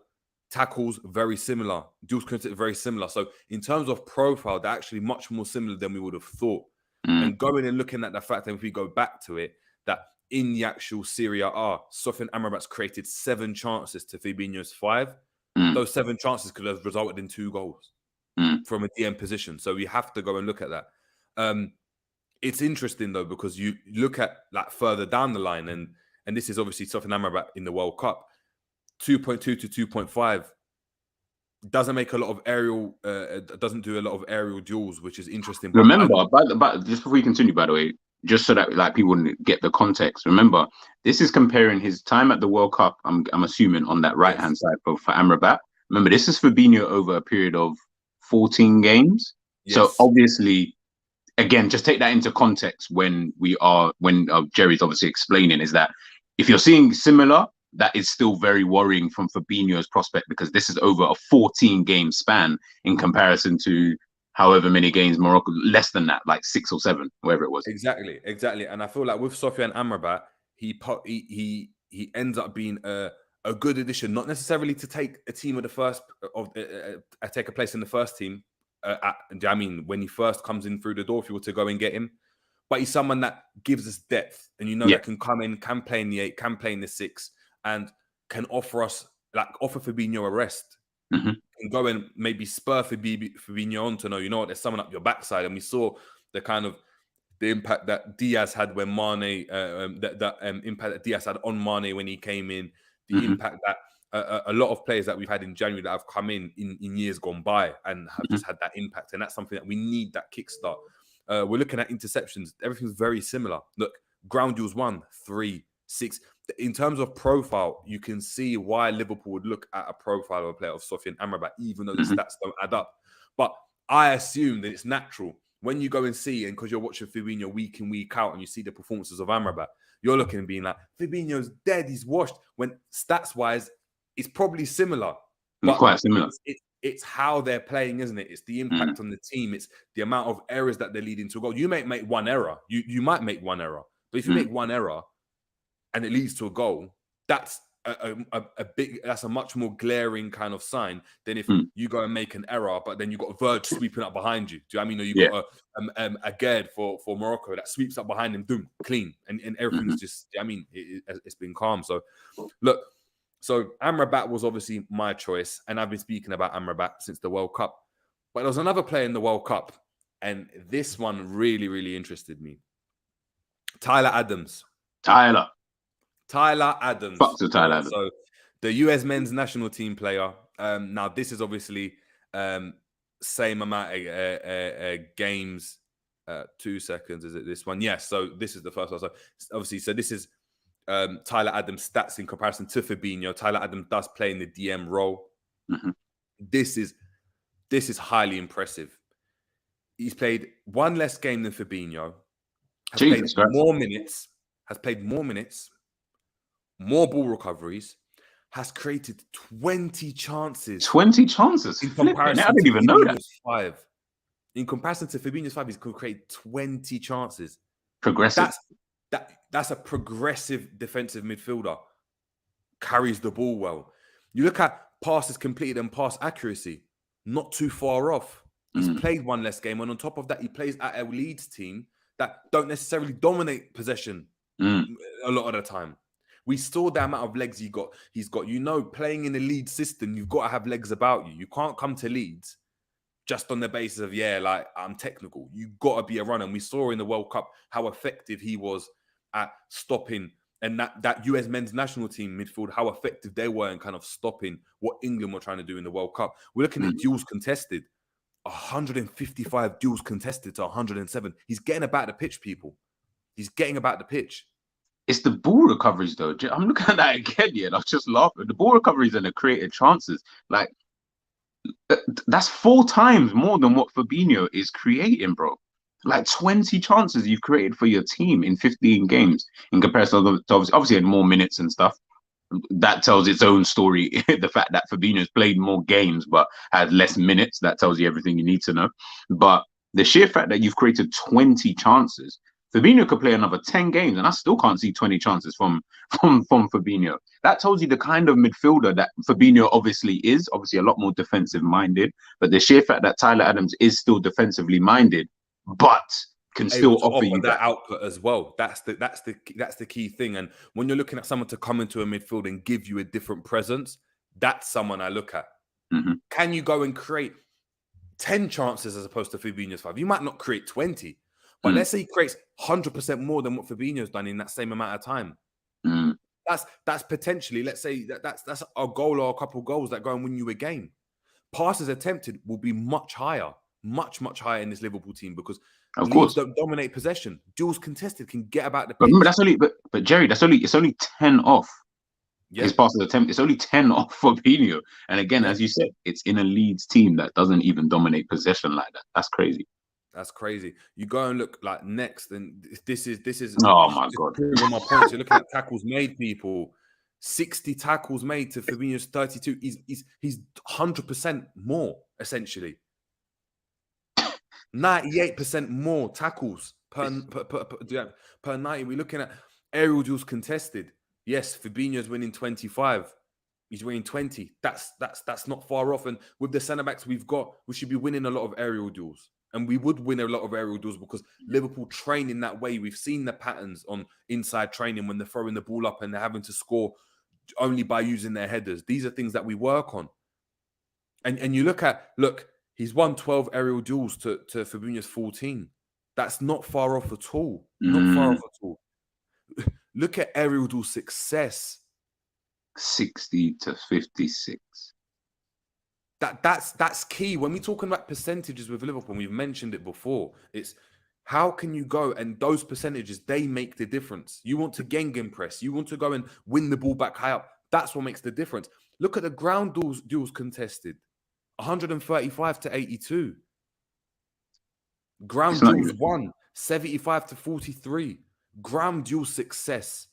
Tackles, very similar. Duels contested, very similar. So in terms of profile, they're actually much more similar than we would have thought. And going and looking at the fact that if we go back to it, that in the actual Serie A, Sofyan Amrabat's created 7 chances to Fabinho's 5. Those 7 chances could have resulted in 2 goals from a DM position. So we have to go and look at that. It's interesting though, because you look at like further down the line, and this is obviously Sofyan Amrabat in the World Cup, 2.2 to 2.5. Doesn't make a lot of aerial, doesn't do a lot of aerial duels, which is interesting. Remember, but just before we continue, by the way, just so that like people get the context. Remember, this is comparing his time at the World Cup. I'm assuming on that right hand side for Amrabat. Remember, this is Fabinho over a period of 14 games. Yes. So obviously, again, just take that into context when Jerry's obviously explaining is that if you're seeing similar, that is still very worrying from Fabinho's prospect, because this is over a 14-game span in comparison to however many games Morocco, less than that, like 6 or 7, wherever it was. Exactly. And I feel like with Sofyan Amrabat, he ends up being a good addition, not necessarily to take a team of the first take a place in the first team. I mean, when he first comes in through the door, if you were to go and get him, but he's someone that gives us depth, and that can come in, can play in the 8, can play in the 6, and can offer Fabinho a rest. And go and maybe spur Fabinho on to know, what, there's someone up your backside. And we saw the impact that Diaz had when Mane, impact that Diaz had on Mane when he came in, the impact that a lot of players that we've had in January that have come in years gone by and have just had that impact. And that's something that we need, that kickstart. We're looking at interceptions. Everything's very similar. Look, ground duels 1, 3, 6. in terms of profile, you can see why Liverpool would look at a profile of a player of Sofyan Amrabat, even though the stats don't add up. But I assume that it's natural when you go and see, and because you're watching Fabinho week in, week out, and you see the performances of Amrabat, you're looking and being like, Fabinho's dead, he's washed. When stats-wise, it's probably similar. But quite similar. It's how they're playing, isn't it? It's the impact on the team. It's the amount of errors that they're leading to a goal. You may make one error. You might make one error. But if you make one error and it leads to a goal, that's that's a much more glaring kind of sign than if you go and make an error, but then you've got a Verge sweeping up behind you. Do you know what I mean? Or you've got a Gerd for Morocco that sweeps up behind him, boom, clean. And everything's just, I mean, it's been calm. So, look, so Amrabat was obviously my choice, and I've been speaking about Amrabat since the World Cup. But there was another player in the World Cup, and this one really, really interested me. Tyler Adams. Tyler Adams. Fuck to Tyler Adams. So the US men's national team player. Now, this is obviously same amount of games. 2 seconds. Is it this one? Yes. So this is the first one. So obviously, so this is Tyler Adams' stats in comparison to Fabinho. Tyler Adams does play in the DM role. This is highly impressive. He's played one less game than Fabinho. Has played more minutes, more ball recoveries, has created 20 chances. 20 chances? In comparison I didn't even know that. 5. In comparison to Fabinho's 5, he's created 20 chances. Progressive. That's a progressive defensive midfielder. Carries the ball well. You look at passes completed and pass accuracy, not too far off. He's played one less game, and on top of that, he plays at a Leeds team that don't necessarily dominate possession a lot of the time. We saw the amount of legs he's got. You know, playing in a Leeds system, you've got to have legs about you. You can't come to Leeds just on the basis of, I'm technical. You've got to be a runner. And we saw in the World Cup how effective he was at stopping, and that US men's national team midfield, how effective they were in kind of stopping what England were trying to do in the World Cup. We're looking at duels contested. 155 duels contested to 107. He's getting about the pitch, people. He's getting about the pitch. It's the ball recoveries, though. I'm looking at that again, and I'm just laughing. The ball recoveries and the created chances, like, that's 4 times more than what Fabinho is creating, bro. Like 20 chances you've created for your team in 15 games in comparison to obviously had more minutes and stuff. That tells its own story. The fact that Fabinho's played more games but had less minutes, that tells you everything you need to know. But the sheer fact that you've created 20 chances, Fabinho could play another 10 games and I still can't see 20 chances from Fabinho. That tells you the kind of midfielder that Fabinho obviously is, obviously a lot more defensive minded, but the sheer fact that Tyler Adams is still defensively minded, but can still offer you that output as well. That's the key thing. And when you're looking at someone to come into a midfield and give you a different presence, that's someone I look at. Can you go and create 10 chances as opposed to Fabinho's 5? You might not create 20, but let's say he creates 100% more than what Fabinho's done in that same amount of time. That's potentially, let's say that's a goal or a couple of goals that go and win you a game. Passes attempted will be much higher in this Liverpool team because of course don't dominate possession. Duels contested can get about the pitch. But remember, that's only but Jerry, it's only 10 off. His passes attempt, it's only 10 off for Fabinho. And again, as you said, it's in a Leeds team that doesn't even dominate possession like that. That's crazy. That's crazy. You go and look like next, and this is. Oh my god! Proving my points. You're looking at tackles made, people. 60 tackles made to Fabinho's 32. He's 100% more essentially. 98% more tackles per 90. We're looking at aerial duels contested. Yes, Fabinho's winning 25. He's winning 20. That's not far off. And with the centre backs we've got, we should be winning a lot of aerial duels. And we would win a lot of aerial duels because Liverpool train in that way. We've seen the patterns on inside training when they're throwing the ball up and they're having to score only by using their headers. These are things that we work on. And you look, he's won 12 aerial duels to Fabinho's 14. That's not far off at all. Not far off at all. Look at aerial duel success. 60 to 56. That's key. When we're talking about percentages with Liverpool, we've mentioned it before. It's How can you go and those percentages, they make the difference. You want to gegenpress. You want to go and win the ball back high up. That's what makes the difference. Look at the ground duels contested. 135 to 82. Ground duels won. 75 to 43. Ground duel success.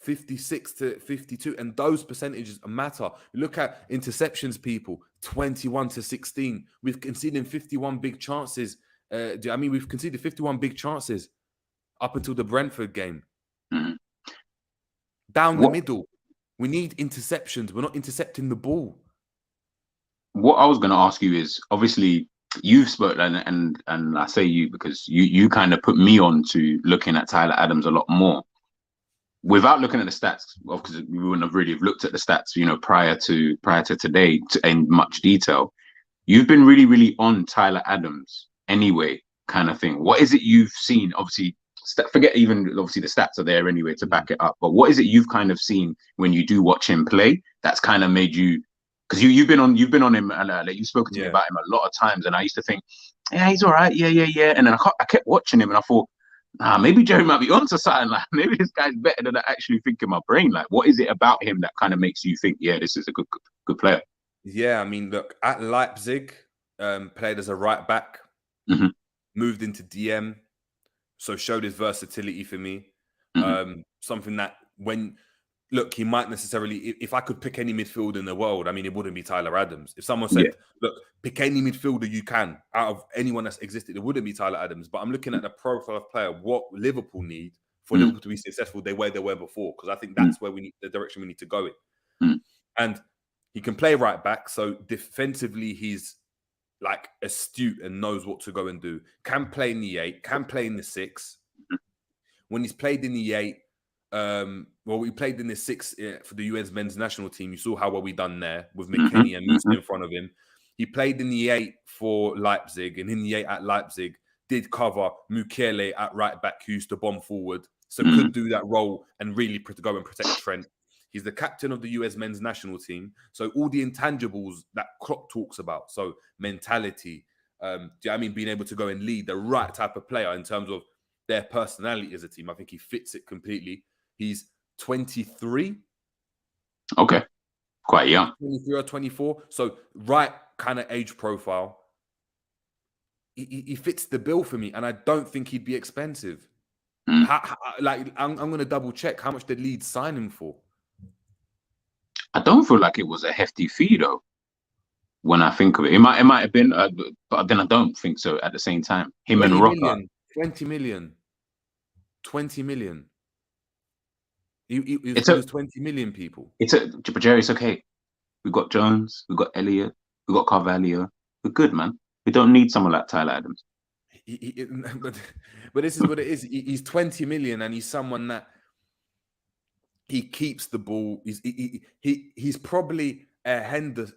56 to 52. And those percentages matter. Look at interceptions, people. 21 to 16. We've conceded 51 big chances. We've conceded 51 big chances up until the Brentford game. Mm-hmm. Down the middle. We need interceptions. We're not intercepting the ball. What I was going to ask you is, obviously, you've spoken, and I say you because you kind of put me on to looking at Tyler Adams a lot more. Without looking at the stats, because we wouldn't have really looked at the stats, prior to today in much detail. You've been really, really on Tyler Adams anyway, kind of thing. What is it you've seen? Obviously, forget even obviously the stats are there anyway to back it up. But what is it you've kind of seen when you do watch him play that's kind of made you? Because you've been on him and you've spoken to me about him a lot of times, and I used to think, yeah, he's all right, yeah, and then I kept watching him and I thought, maybe Jerry might be onto something. Like maybe this guy's better than I actually think in my brain. Like, what is it about him that kind of makes you think, yeah, this is a good player? Yeah, I mean, look, at Leipzig, played as a right back, moved into DM, so showed his versatility for me. Something that he might necessarily, if I could pick any midfielder in the world, I mean, it wouldn't be Tyler Adams. If someone said, look, pick any midfielder you can out of anyone that's existed, it wouldn't be Tyler Adams. But I'm looking at the profile of player, what Liverpool need for Liverpool to be successful, they were before, because I think that's where we need the direction we need to go in. And he can play right back, so defensively he's like astute and knows what to go and do. Can play in the 8, can play in the 6. When he's played in the 8, we played in the 6 for the US men's national team. You saw how well we done there with McKennie and Musah in front of him. He played in the 8 for Leipzig, and in the 8 at Leipzig did cover Mukiele at right back, who used to bomb forward, so could do that role and really go and protect Trent. He's the captain of the US men's national team. So all the intangibles that Klopp talks about, so mentality, being able to go and lead the right type of player in terms of their personality as a team. I think he fits it completely. He's 23. Okay. Quite young. 23 or 24. So right kind of age profile. He fits the bill for me, and I don't think he'd be expensive. I'm going to double check how much did Leeds sign him for. I don't feel like it was a hefty fee though. When I think of it, it might have been, but then I don't think so. At the same time, him and Rocker. 20 million. 20 million. It was 20 million people. But Jerry, it's okay. We've got Jones, we've got Elliott, we've got Carvalho. We're good, man. We don't need someone like Tyler Adams. But this is what it is. He's 20 million, and he's someone that he keeps the ball. He's probably a Henderson.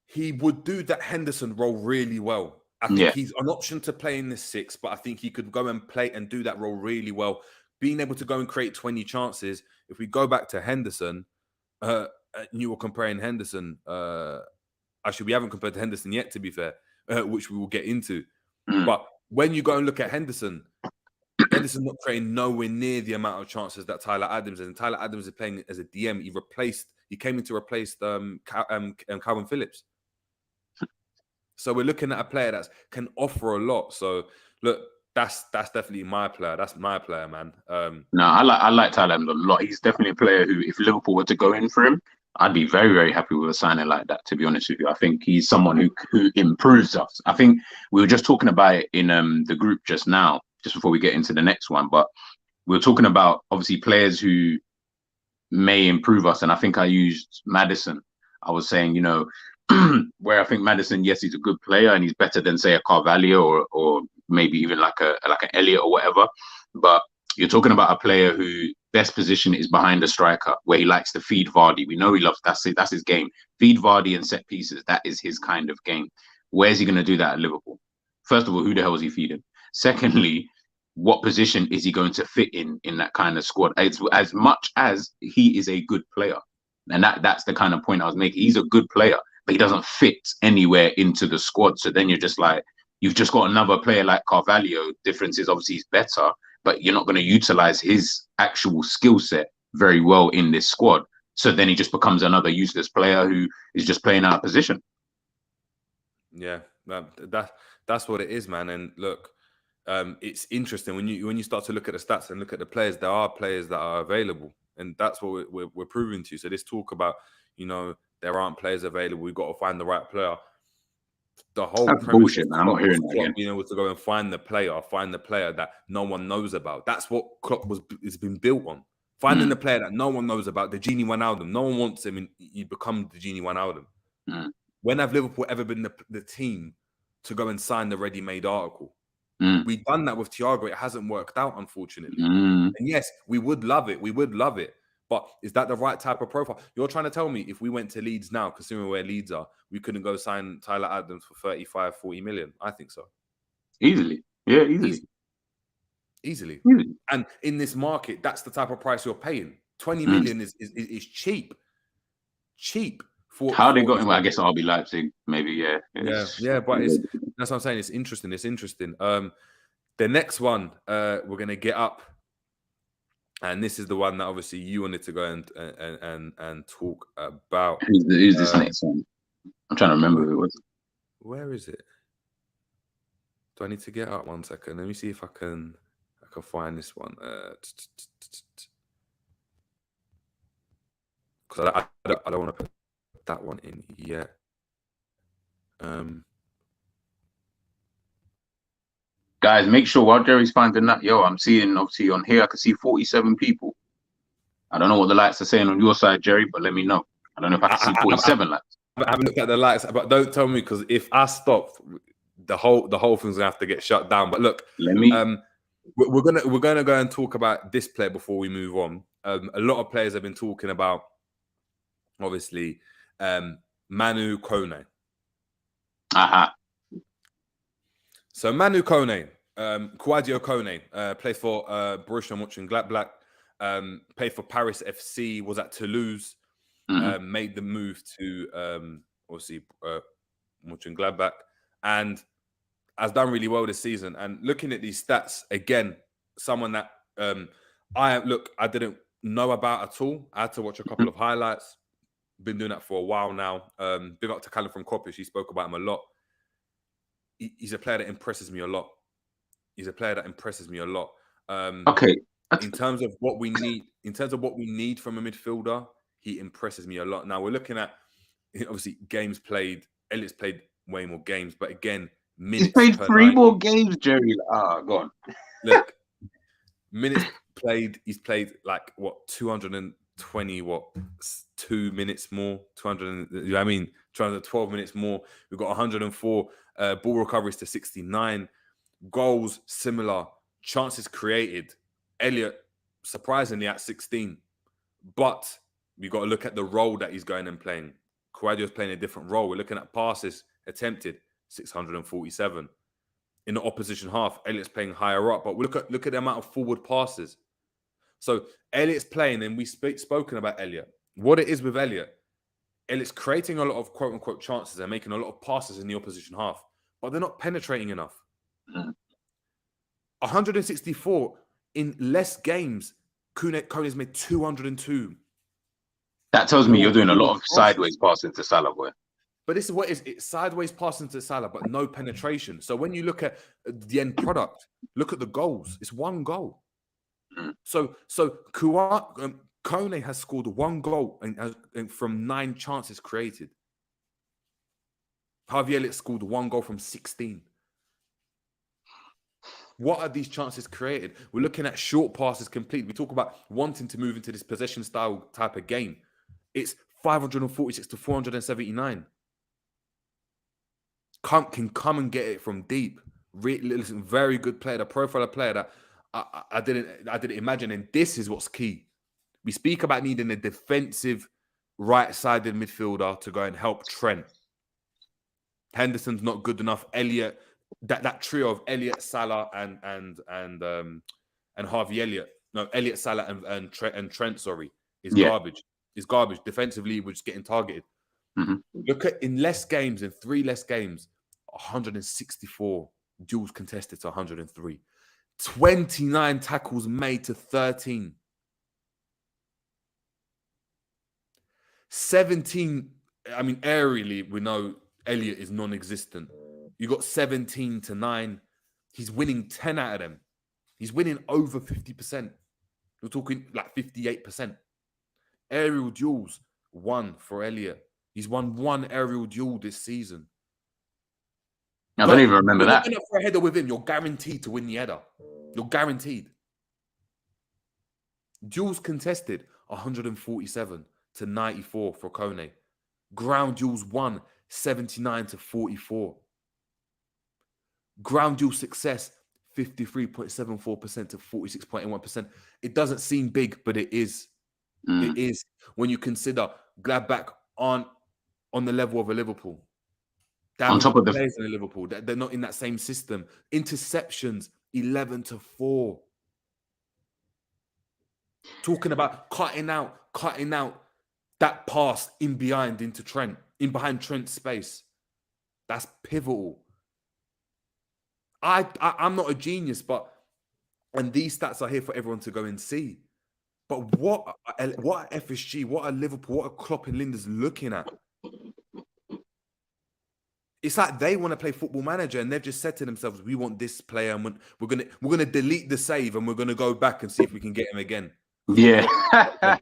He would do that Henderson role really well. I think he's an option to play in the 6, but I think he could go and play and do that role really well. Being able to go and create 20 chances. If we go back to Henderson, you were comparing Henderson. Actually, we haven't compared to Henderson yet, to be fair, which we will get into. But when you go and look at Henderson not creating nowhere near the amount of chances that Tyler Adams is. And Tyler Adams is playing as a DM. He came in to replace Calvin Phillips. So we're looking at a player that can offer a lot. So look, that's definitely my player. That's my player, man. No, I like Tyler Adams a lot. He's definitely a player who, if Liverpool were to go in for him, I'd be very, very happy with a signing like that, to be honest with you. I think he's someone who improves us. I think we were just talking about it in the group just now, just before we get into the next one. But we were talking about, obviously, players who may improve us. And I think I used Maddison. I was saying, where I think Maddison, yes, he's a good player and he's better than, say, a Carvalho or maybe even like an Elliott or whatever. But you're talking about a player who best position is behind a striker, where he likes to feed Vardy. We know he loves that's his game. Feed Vardy and set pieces. That is his kind of game. Where's he going to do that at Liverpool? First of all, who the hell is he feeding? Secondly, what position is he going to fit in that kind of squad? As much as he is a good player, and that's the kind of point I was making. He's a good player, but he doesn't fit anywhere into the squad. So then you're just like, you've just got another player like Carvalho. Difference is obviously he's better, but you're not going to utilize his actual skill set very well in this squad. So then he just becomes another useless player who is just playing out of position. Yeah, that's what it is, man. And look, it's interesting when you start to look at the stats and look at the players. There are players that are available, and that's what we're proving to you. So this talk about, there aren't players available. We've got to find the right player. The whole That's premise bullshit, of man. I'm not Klopp hearing was that again. Klopp being able to go and find the player that no one knows about. That's what Klopp has been built on. Finding the player that no one knows about, the Genie Wijnaldum. No one wants him, and you become the Genie Wijnaldum. When have Liverpool ever been the team to go and sign the ready-made article? We've done that with Thiago. It hasn't worked out, unfortunately. And yes, we would love it. We would love it. But is that the right type of profile? You're trying to tell me if we went to Leeds now, considering where Leeds are, we couldn't go sign Tyler Adams for 35, 40 million? I think so. Easily. Yeah, Easily. And in this market, that's the type of price you're paying. 20 million is cheap. Cheap. How they got him? I guess RB Leipzig, maybe, yeah. Yeah, but that's what I'm saying. It's interesting. The next one we're going to get up, and this is the one that obviously you wanted to go and talk about. Who's this next one? I'm trying to remember who it was. Where is it? Do I need to get up 1 second? Let me see if I can find this one. Because I don't want to put that one in yet. Guys, make sure while Jerry's finding that, I'm seeing obviously on here, I can see 47 people. I don't know what the likes are saying on your side, Jerry, but let me know. I don't know if I can see 47 likes. I haven't looked at the likes, but don't tell me, because if I stop, the whole thing's gonna have to get shut down. But look, let me. We're gonna go and talk about this player before we move on. A lot of players have been talking about, obviously, Manu Kone. So Manu Kone, Kouadio Kone, plays for Borussia Mönchengladbach, played for Paris FC, was at Toulouse, made the move to obviously Mönchengladbach, and has done really well this season. And looking at these stats again, someone that I didn't know about at all. I had to watch a couple of highlights. Been doing that for a while now. Big up to Callum from Coppish. He spoke about him a lot. He's a player that impresses me a lot. Okay. In terms of what we need from a midfielder, he impresses me a lot. Now we're looking at, obviously, games played. Elliott's played way more games, but again, minutes. He's played 3 more games, Jerry. Go on. Look, minutes played. He's played 220, 2 minutes more, 212 minutes more. We've got 104 ball recoveries to 69, goals similar, chances created. Elliott surprisingly at 16, but we got to look at the role that he's going and playing. Kouadio's playing a different role. We're looking at passes attempted, 647. In the opposition half, Elliott's playing higher up, but look at the amount of forward passes. So Elliott's playing, and we've spoken about Elliott. What it is with Elliott's creating a lot of quote-unquote chances and making a lot of passes in the opposition half, but they're not penetrating enough. 164 in less games. Kone's made 202. That tells me you're doing a lot of sideways passing to Salah, boy. But this is what it's sideways passing to Salah, but no penetration. So when you look at the end product, look at the goals. It's 1 goal. So Kone has scored 1 goal and from 9 chances created. Harvey Elliott scored 1 goal from 16. What are these chances created? We're looking at short passes complete. We talk about wanting to move into this possession style type of game. It's 546 to 479. Can come and get it from deep. Listen, very good player, the profile of player that I didn't imagine. And this is what's key. We speak about needing a defensive right-sided midfielder to go and help Trent. Henderson's not good enough. Elliott, that trio of Elliott, Salah, and Harvey Elliott. No, Elliott, Salah, and Trent. Sorry, is garbage. It's garbage. Defensively, we're just getting targeted. Look at in 3 less games, 164 Duels contested to 103. 29 tackles made to 13. 17, I mean, aerially, we know Elliott is non-existent. You got 17 to 9. He's winning 10 out of them. He's winning over 50%. We're talking like 58%. Aerial duels, 1 for Elliott. He's won 1 aerial duel this season. I don't even remember that. You're going for a header with him, you're guaranteed to win the header. You're guaranteed. Duels contested, 147 to 94 for Kone. Ground duels won, 79 to 44. Ground duel success, 53.74% to 46.81%. It doesn't seem big, but it is. It is. When you consider Gladbach aren't on the level of a Liverpool. On top of the players in Liverpool, they're not in that same system. Interceptions, 11 to 4. Talking about cutting out that pass in behind into Trent, in behind Trent's space. That's pivotal. I'm not a genius, and these stats are here for everyone to go and see. But what are FSG, what are Liverpool, what are Klopp and Linde's looking at? It's like they want to play Football Manager, and they've just said to themselves, "We want this player, and we're gonna delete the save, and we're gonna go back and see if we can get him again." Yeah, I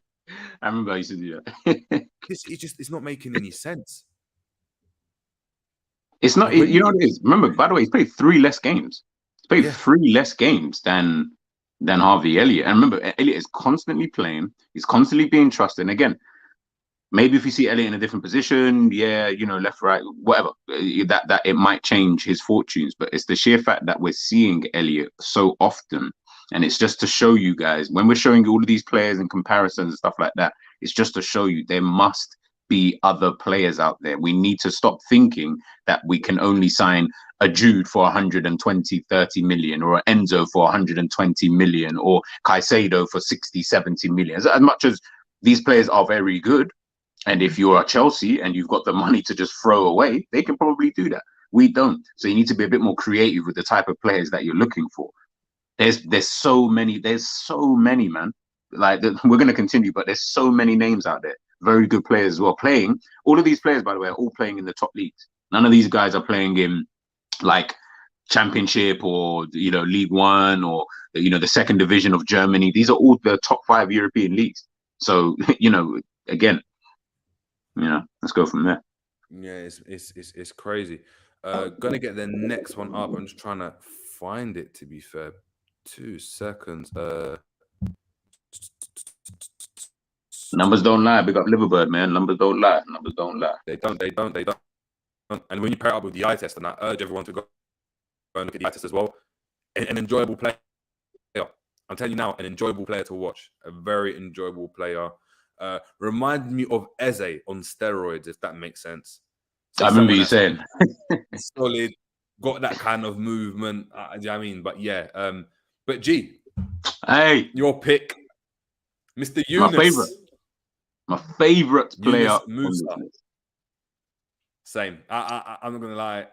remember I used to do that. It's not making any sense. It's not. You know what it is. Remember, by the way, he's played 3 less games. He's played 3 less games than Harvey Elliott. And remember, Elliott is constantly playing. He's constantly being trusted. And again, maybe if you see Elliott in a different position, left, right, whatever, that it might change his fortunes. But it's the sheer fact that we're seeing Elliott so often. And it's just to show you guys, when we're showing you all of these players and comparisons and stuff like that, it's just to show you there must be other players out there. We need to stop thinking that we can only sign a Jude for 120, 30 million, or an Enzo for 120 million, or Caicedo for 60, 70 million. As much as these players are very good, and if you're at Chelsea and you've got the money to just throw away, they can probably do that. We don't. So you need to be a bit more creative with the type of players that you're looking for. There's so many, man. Like, we're going to continue, but there's so many names out there. Very good players as well. Playing, all of these players, by the way, are all playing in the top leagues. None of these guys are playing in like Championship or League One or the second division of Germany. These are all the top 5 European leagues. So again, let's go from there. Yeah, it's crazy. Gonna get the next one up. I'm just trying to find it, to be fair. 2 seconds. Numbers don't lie. Big up Liverpool, man. Numbers don't lie. They don't. And when you pair it up with the eye test, and I urge everyone to go and look at the eye test as well. An enjoyable player. I'm telling you now, an enjoyable player to watch. A very enjoyable player. Reminded me of Eze on steroids, if that makes sense. So I remember you saying. Solid, got that kind of movement. Do you know what I mean? But yeah. But G, hey, your pick, Mr. Yunus. My favorite player. Yunus Musah. Same. I'm not gonna lie.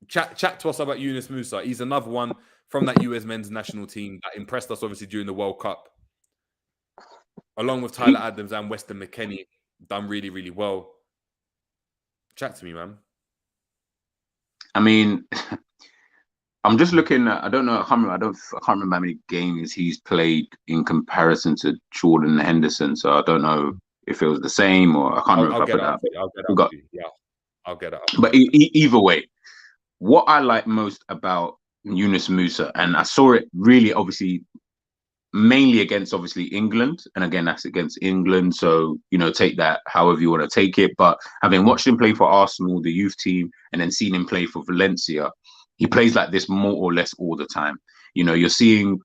Chat to us about Yunus Musah. He's another one from that US men's national team that impressed us, obviously, during the World Cup. Along with Tyler Adams and Weston McKennie, done really, really well. Chat to me, man. I mean, I'm just looking at, I can't remember how many games he's played in comparison to Jordan Henderson. So I don't know if it was the same, or I can't remember. I'll get it up. But either way, what I like most about Yunus Musah, and I saw it really, obviously, mainly against obviously England, and again that's against England, so take that however you want to take it. But having watched him play for Arsenal, the youth team, and then seen him play for Valencia, he plays like this more or less all the time. You're seeing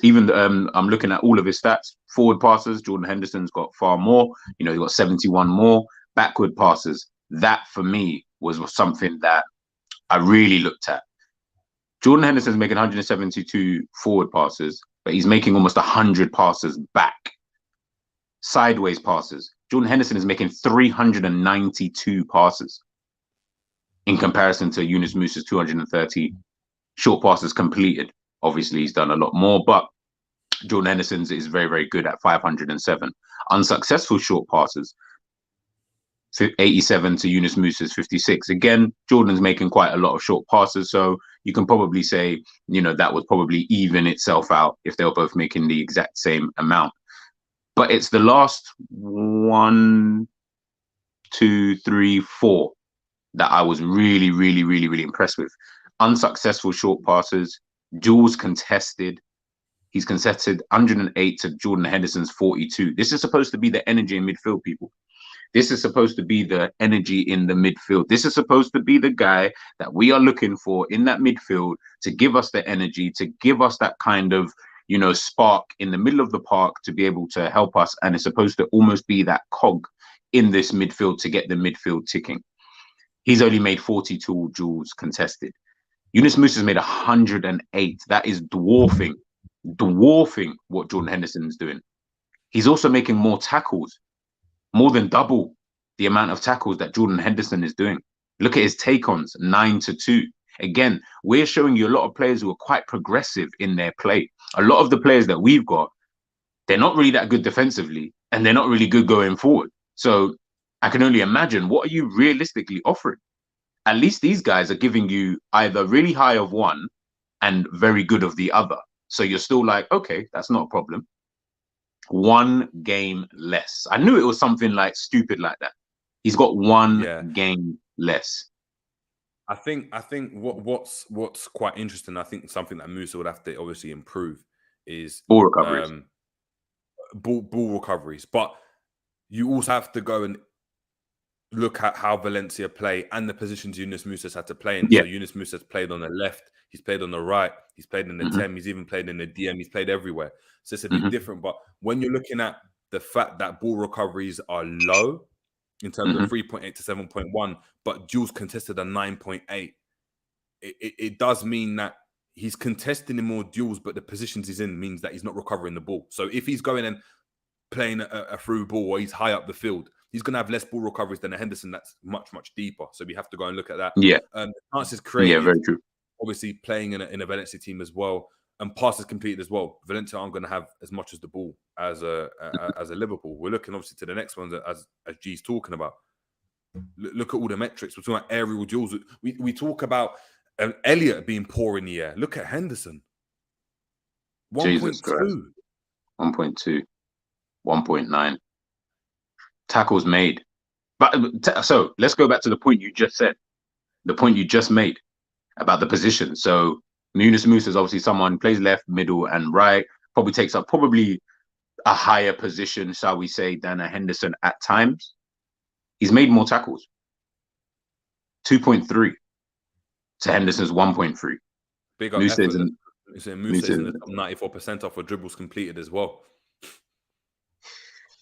even I'm looking at all of his stats. Forward passes, Jordan Henderson's got far more. He got 71 more. Backward passes, that for me was something that I really looked at. Jordan Henderson's making 172 forward passes, but he's making almost 100 passes back. Sideways passes. Jordan Henderson is making 392 passes in comparison to Yunus Musah's 230 Short passes completed. Obviously, he's done a lot more, but Jordan Henderson's is very, very good at 507. Unsuccessful short passes, 87 to Yunus Musah's 56. Again, Jordan's making quite a lot of short passes, so you can probably say, that would probably even itself out if they were both making the exact same amount. But it's the last 1, 2, 3, 4 that I was really, really, really, really impressed with. Unsuccessful short passes, duels contested. He's contested 108 to Jordan Henderson's 42. This is supposed to be the energy in midfield, people. This is supposed to be the energy in the midfield. This is supposed to be the guy that we are looking for in that midfield to give us the energy, to give us that kind of, spark in the middle of the park to be able to help us. And it's supposed to almost be that cog in this midfield to get the midfield ticking. He's only made 42 duels contested. Yunus Musah's made 108. That is dwarfing what Jordan Henderson is doing. He's also making more tackles, more than double the amount of tackles that Jordan Henderson is doing. Look at his take-ons, 9-2. Again, we're showing you a lot of players who are quite progressive in their play. A lot of the players that we've got, they're not really that good defensively, and they're not really good going forward. So I can only imagine, what are you realistically offering? At least these guys are giving you either really high of one and very good of the other. So you're still like, okay, that's not a problem. One game less. I knew it was something like stupid like that. He's got one game less. I think what's quite interesting, I think something that Musah would have to obviously improve is ball recoveries. Ball recoveries. But you also have to go and look at how Valencia play and the positions Yunus Musah had to play in. Yeah. So Yunus Musah's played on the left, he's played on the right, he's played in the 10, he's even played in the DM, he's played everywhere. So it's a bit different. But when you're looking at the fact that ball recoveries are low in terms of 3.8 to 7.1, but duels contested are 9.8, it does mean that he's contesting in more duels, but the positions he's in means that he's not recovering the ball. So if he's going and playing a through ball or he's high up the field, he's going to have less ball recoveries than a Henderson that's much, much deeper. So we have to go and look at that. Yeah. The chances created. Yeah, very true. Obviously playing in a Valencia team as well, and passes completed as well. Valencia aren't going to have as much as the ball as a Liverpool. We're looking obviously to the next one as G's talking about. Look at all the metrics. We're talking about aerial duels. We talk about Elliott being poor in the air. Look at Henderson. 1.2. 1.2. 1.9. Tackles made. But so let's go back to the point you just said. The point you just made about the position. So Yunus Musah is obviously someone who plays left, middle, and right. Probably takes up a higher position, shall we say, than a Henderson at times. He's made more tackles. 2.3 to Henderson's 1.3. Big up Musah is in the 94% off for dribbles completed as well.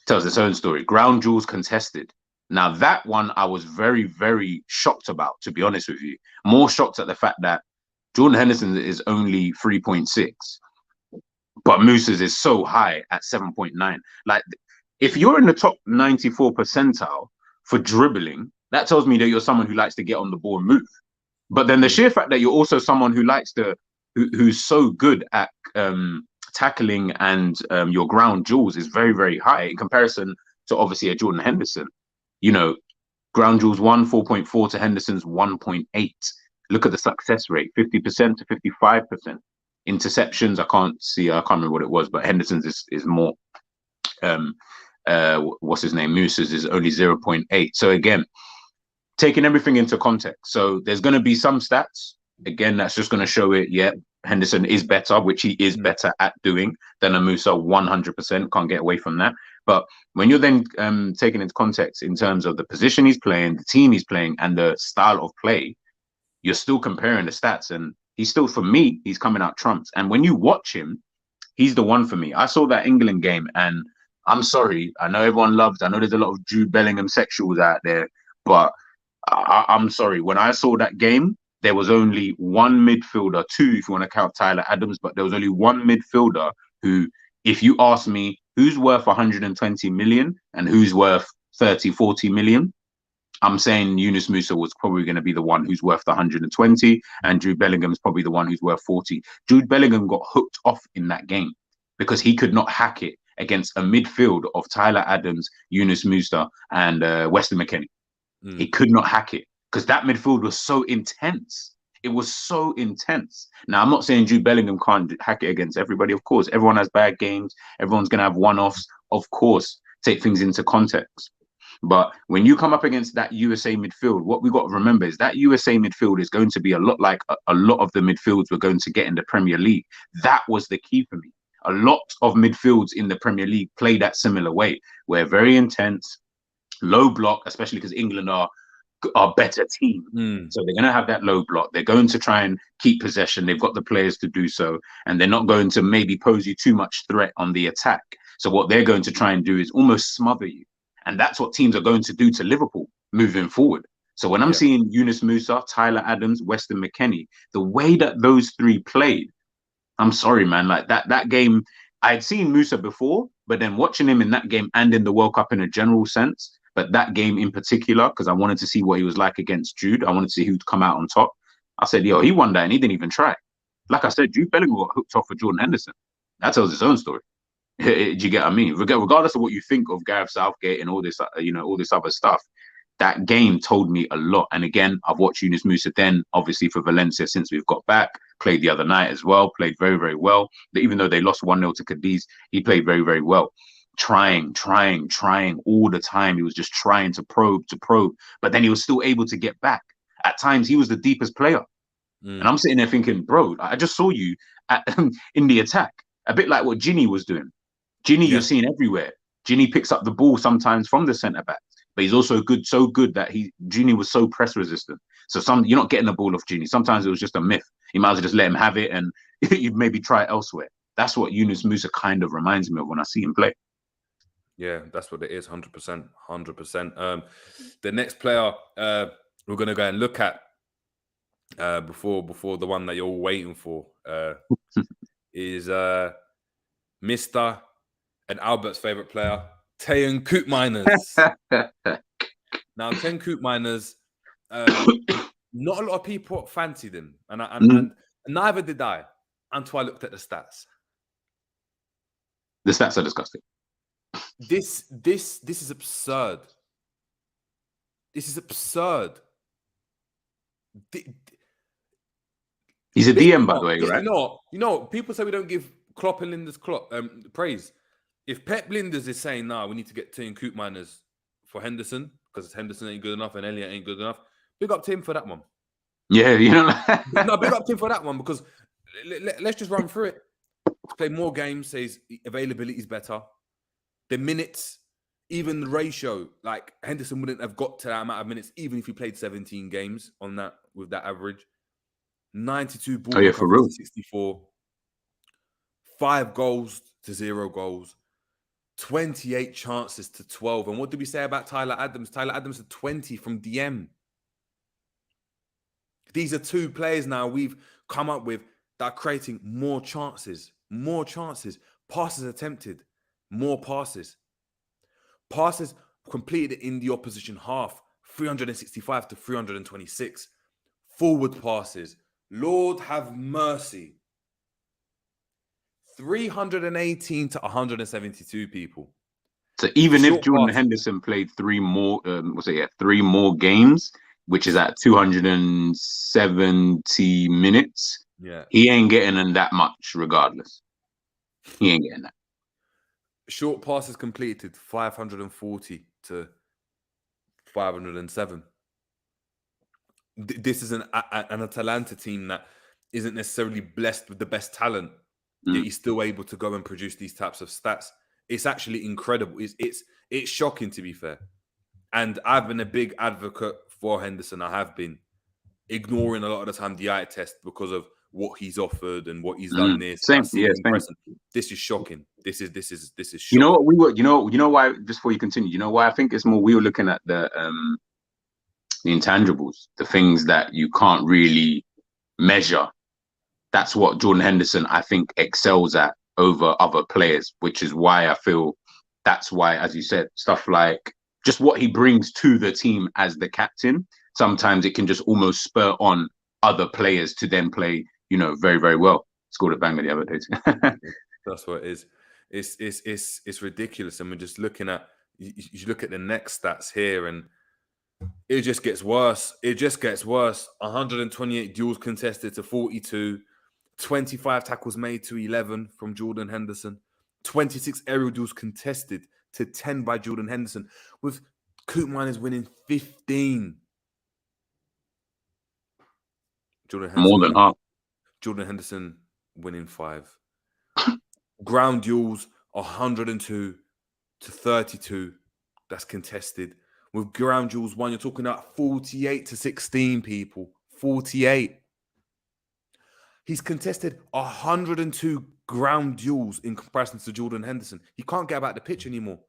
Tells its own story. Ground duels contested. Now that one I was very, very shocked about, to be honest with you. More shocked at the fact that Jordan Henderson is only 3.6, but Musah's is so high at 7.9. Like, if you're in the top 94 percentile for dribbling, that tells me that you're someone who likes to get on the ball and move. But then the sheer fact that you're also someone who likes to, who's so good at tackling and your ground duels is very, very high in comparison to obviously a Jordan Henderson. Ground duels 4.4 to Henderson's 1.8. Look at the success rate, 50% to 55%. Interceptions, I can't remember what it was, but Henderson's is more. What's his name? Musah's is only 0.8. So again, taking everything into context. So there's going to be some stats. Again, that's just going to show it. Yeah, Henderson is better, which he is better at doing than a Musah 100%. Can't get away from that. But when you're then taking into context in terms of the position he's playing, the team he's playing, and the style of play, you're still comparing the stats. And he's still, for me, he's coming out trumps. And when you watch him, he's the one for me. I saw that England game, and I'm sorry. I know everyone loves, I know there's a lot of Jude Bellingham sexuals out there, but I'm sorry. When I saw that game, there was only one midfielder, two if you want to count Tyler Adams, but there was only one midfielder who, if you ask me who's worth 120 million and who's worth 30, 40 million, I'm saying Yunus Musah was probably going to be the one who's worth the 120, and Jude Bellingham's probably the one who's worth 40. Jude Bellingham got hooked off in that game because he could not hack it against a midfield of Tyler Adams, Yunus Musah, and Weston McKennie. He could not hack it because that midfield was so intense. It was so intense. Now, I'm not saying Jude Bellingham can't hack it against everybody. Of course, everyone has bad games. Everyone's going to have one-offs. Of course, take things into context. But when you come up against that USA midfield, what we got to remember is that USA midfield is going to be a lot like a lot of the midfields we're going to get in the Premier League. That was the key for me. A lot of midfields in the Premier League play that similar way. We're very intense, low block, especially because England are a better team. So they're going to have that low block. They're going to try and keep possession. They've got the players to do so. And they're not going to maybe pose you too much threat on the attack. So what they're going to try and do is almost smother you. And that's what teams are going to do to Liverpool moving forward. So when I'm seeing Yunus Musah, Tyler Adams, Weston McKennie, the way that those three played, I'm sorry, man. Like that game, I'd seen Musah before, but then watching him in that game and in the World Cup in a general sense, but that game in particular, because I wanted to see what he was like against Jude. I wanted to see who'd come out on top. I said, yo, he won that and he didn't even try. Like I said, Jude Bellingham got hooked off for Jordan Henderson. That tells its own story. Do you get what I mean? Regardless of what you think of Gareth Southgate and all this, all this other stuff, that game told me a lot. And again, I've watched Yunus Musah then, obviously for Valencia since we've got back, played the other night as well, played very, very well. Even though they lost 1-0 to Cadiz, he played very, very well. Trying all the time. He was just trying to probe, but then he was still able to get back. At times, he was the deepest player. And I'm sitting there thinking, bro, I just saw you in the attack. A bit like what Ginny was doing. Ginny, you're seeing everywhere. Ginny picks up the ball sometimes from the centre-back, but he's also so good that Ginny was so press resistant. So you're not getting the ball off Ginny. Sometimes it was just a myth. You might as well just let him have it and you maybe try it elsewhere. That's what Yunus Musah kind of reminds me of when I see him play. Yeah, that's what it is, 100%. 100%. The next player we're going to go and look at before the one that you're all waiting for is Mr. and Albert's favourite player, Teun Koopmeiners. Now, Teun Koopmeiners, not a lot of people fancied him, and neither did I until I looked at the stats. The stats are disgusting. This is absurd. This is absurd. He's a DM, by the way, right? You know, people say we don't give Klopp and Linders praise. If Pep Linders is saying, we need to get Teun Koopmeiners for Henderson, because Henderson ain't good enough and Elliott ain't good enough, big up to him for that one. Yeah, No, big up to him for that one, because let's just run through it. Play more games, says availability is better. The minutes, even the ratio, like Henderson wouldn't have got to that amount of minutes, even if he played 17 games on that with that average. 92 balls, for real. 64. 5 goals to 0 goals. 28 chances to 12. And what did we say about Tyler Adams? Tyler Adams had 20 from DM. These are 2 players now we've come up with that are creating more chances. Passes attempted, more passes. Passes completed in the opposition half, 365 to 326. Forward passes, Lord have mercy. 318 to 172 people. So even if Jordan Henderson played 3 more, 3 more games, which is at 270 minutes, he ain't getting in that much regardless. He ain't getting that. Short passes completed, 540 to 507. This is an Atalanta team that isn't necessarily blessed with the best talent, yet he's still able to go and produce these types of stats. It's actually incredible. It's shocking, to be fair. And I've been a big advocate for Henderson. I have been ignoring a lot of the time the eye test because of what he's offered and what he's done. Same. This is shocking. This is shocking. You know what you know why, just before you continue, you know why I think it's more we were looking at the intangibles, the things that you can't really measure. That's what Jordan Henderson, I think, excels at over other players, which is why I feel that's why, as you said, stuff like just what he brings to the team as the captain, sometimes it can just almost spur on other players to then play, very, very well. Scored a banger the other day. That's what it is. It's ridiculous. And we're just looking at, you look at the next stats here, and it just gets worse. It just gets worse. 128 duels contested to 42, 25 tackles made to 11 from Jordan Henderson, 26 aerial duels contested to 10 by Jordan Henderson, with Koopmeiners winning 15. More than half. Jordan Henderson winning 5. Ground duels 102 to 32. That's contested. With ground duels 1, you're talking about 48 to 16 people. 48. He's contested 102 ground duels in comparison to Jordan Henderson. He can't get about the pitch anymore.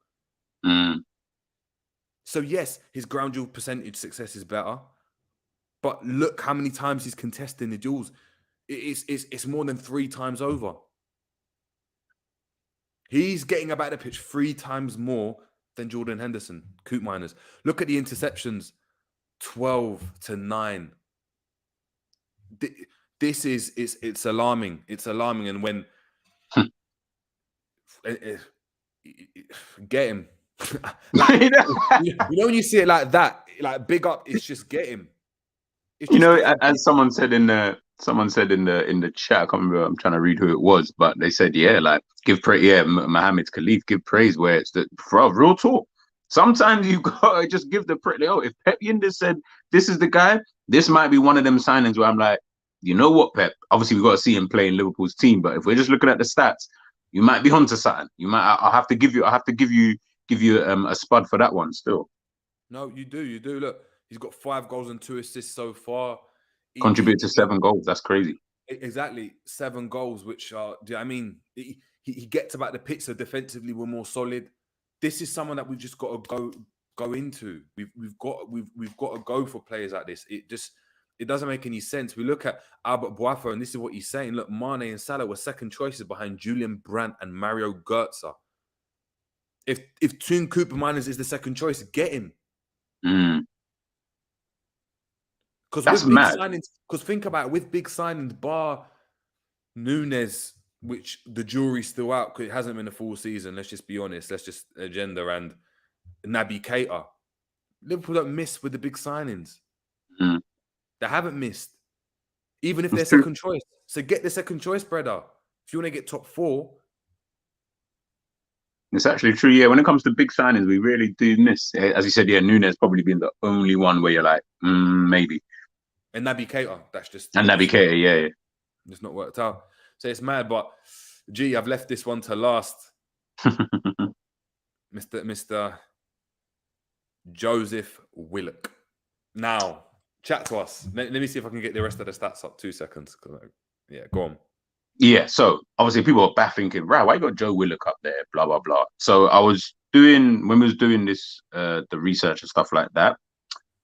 So yes, his ground duel percentage success is better. But look how many times he's contesting the duels. It's more than 3 times over. He's getting about the pitch 3 times more than Jordan Henderson, Koopmeiners. Look at the interceptions, 12 to 9. This it's alarming. It's alarming. And when get him, like, when you see it like that, like big up, it's just get him. As someone said in the chat, I can't remember, I'm trying to read who it was, but they said, give praise, Mohammed Khalif, give praise where it's real talk. Sometimes you gotta just give the praise. If Pep Yinders said this is the guy, this might be one of them signings where I'm like, you know what, Pep? Obviously, we got to see him play in Liverpool's team, but if we're just looking at the stats, you might be onto something. I'll have to give you a spud for that one still. No, you do. Look, he's got 5 goals and 2 assists so far. Contributed to 7 goals. That's crazy. Exactly, 7 goals, which are. Do you know what I mean? He gets about the pitch, so defensively we're more solid. This is someone that we've just got to go into. We've got to go for players like this. It doesn't make any sense. We look at Albert Boafo, and this is what he's saying. Look, Mane and Salah were second choices behind Julian Brandt and Mario Götze. If Teun Koopmeiners is the second choice, get him. That's mad. Because think about it, with big signings, bar Nunes, which the jury's still out because it hasn't been a full season. Let's just be honest. Let's just agenda, and Naby Keita. Liverpool don't miss with the big signings. They haven't missed, even if they're second choice. So get the second choice, brother. If you want to get top 4. It's actually true, yeah. When it comes to big signings, we really do miss. As you said, Nunes probably been the only one where you're like, maybe. And Naby Keita, that's just... And Naby Keita, yeah. It's not worked out. So it's mad, but I've left this one to last. Mr. Joseph Willock. Now, chat to us. Let me see if I can get the rest of the stats up. 2 seconds. Yeah, go on. Yeah, so obviously people are back thinking, right, why you got Joe Willock up there? Blah, blah, blah. So when we was doing this, the research and stuff like that,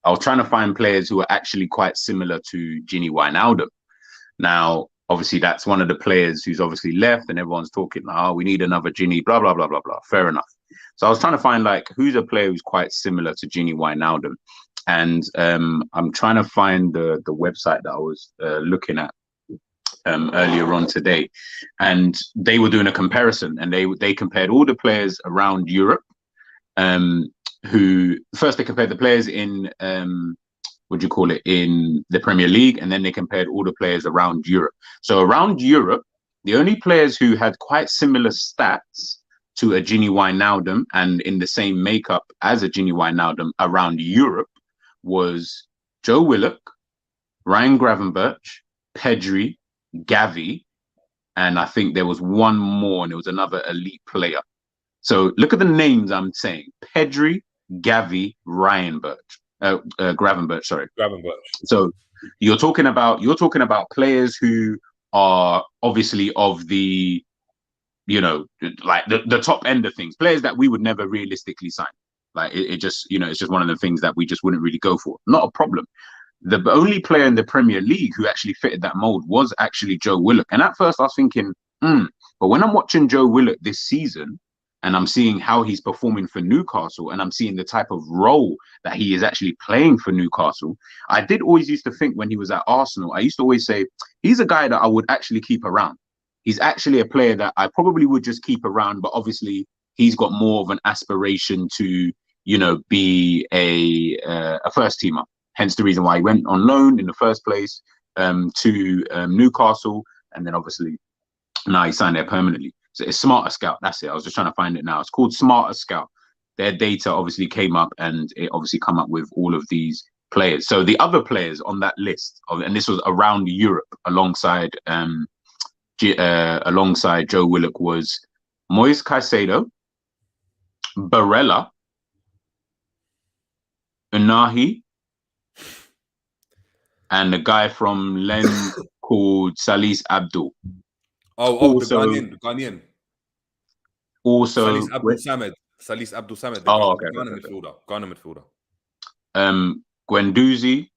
I was trying to find players who are actually quite similar to Gini Wijnaldum. Now, obviously, that's one of the players who's obviously left, and everyone's talking, we need another Gini, blah, blah, blah, blah, blah. Fair enough. So I was trying to find, who's a player who's quite similar to Gini Wijnaldum. And I'm trying to find the website that I was looking at earlier on today. And they were doing a comparison, and they compared all the players around Europe who first they compared the players in in the Premier League, and then they compared all the players around Europe. So around Europe, the only players who had quite similar stats to a Gini Wijnaldum and in the same makeup as a Gini Wijnaldum around Europe was Joe Willock, Ryan Gravenberch, Pedri, Gavi, and I think there was one more, and it was another elite player. So look at the names I'm saying: Pedri, Gavi, Gravenberch. Sorry, Gravenberch. So you're talking about players who are obviously of the, the top end of things, players that we would never realistically sign. It's just one of the things that we just wouldn't really go for. Not a problem. The only player in the Premier League who actually fitted that mold was actually Joe Willock. And at first I was thinking, but when I'm watching Joe Willock this season, and I'm seeing how he's performing for Newcastle, and I'm seeing the type of role that he is actually playing for Newcastle. I did always used to think when he was at Arsenal, I used to always say, he's a guy that I would actually keep around. He's actually a player that I probably would just keep around, but obviously he's got more of an aspiration to, be a first teamer. Hence the reason why he went on loan in the first place to Newcastle, and then obviously now he signed there permanently. So it's Smarter Scout. That's it. I was just trying to find it now. It's called Smarter Scout. Their data obviously came up, and it obviously come up with all of these players. So the other players on that list, and this was around Europe alongside Joe Willock, was Moise Caicedo, Barella, Unahi, and a guy from Lens called Salis Abdul. Also, the Ghanaian. Also, Salis Abdul Samed. Ghana midfielder. Guendouzi,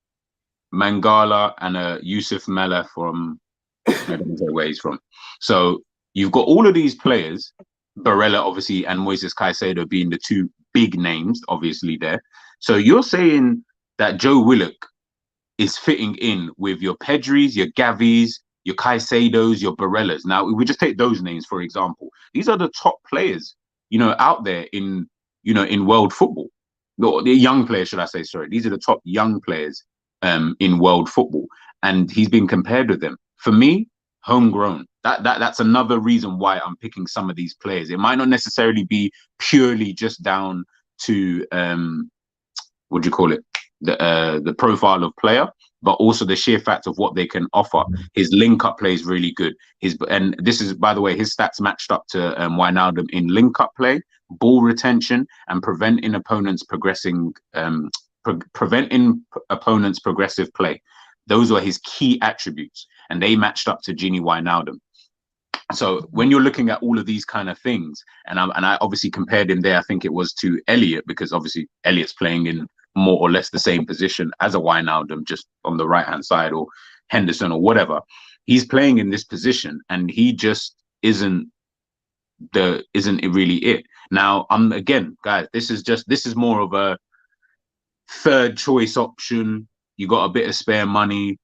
Mangala, and Yusuf Mella from I don't know where he's from. So you've got all of these players, Barella obviously and Moises Caicedo being the two big names, obviously there. So you're saying that Joe Willock is fitting in with your Pedris, your Gavis, your Caicedos, your Barellas. Now, we just take those names, for example. These are the top players, out there in world football. The young players, should I say, sorry. These are the top young players in world football. And he's been compared with them. For me, homegrown. That's another reason why I'm picking some of these players. It might not necessarily be purely just down to, what do you call it? The profile of player, but also the sheer fact of what they can offer. His link-up play is really good. And this is, by the way, his stats matched up to Wijnaldum in link-up play, ball retention, and preventing opponents' progressive play. Those were his key attributes, and they matched up to Gini Wijnaldum. So when you're looking at all of these kind of things, and I obviously compared him there, I think it was to Elliott, because obviously Elliott's playing in more or less the same position as a Wijnaldum, just on the right-hand side, or Henderson or whatever. He's playing in this position, and he just isn't really it. Now, again, guys, this is more of a third choice option. You got a bit of spare money.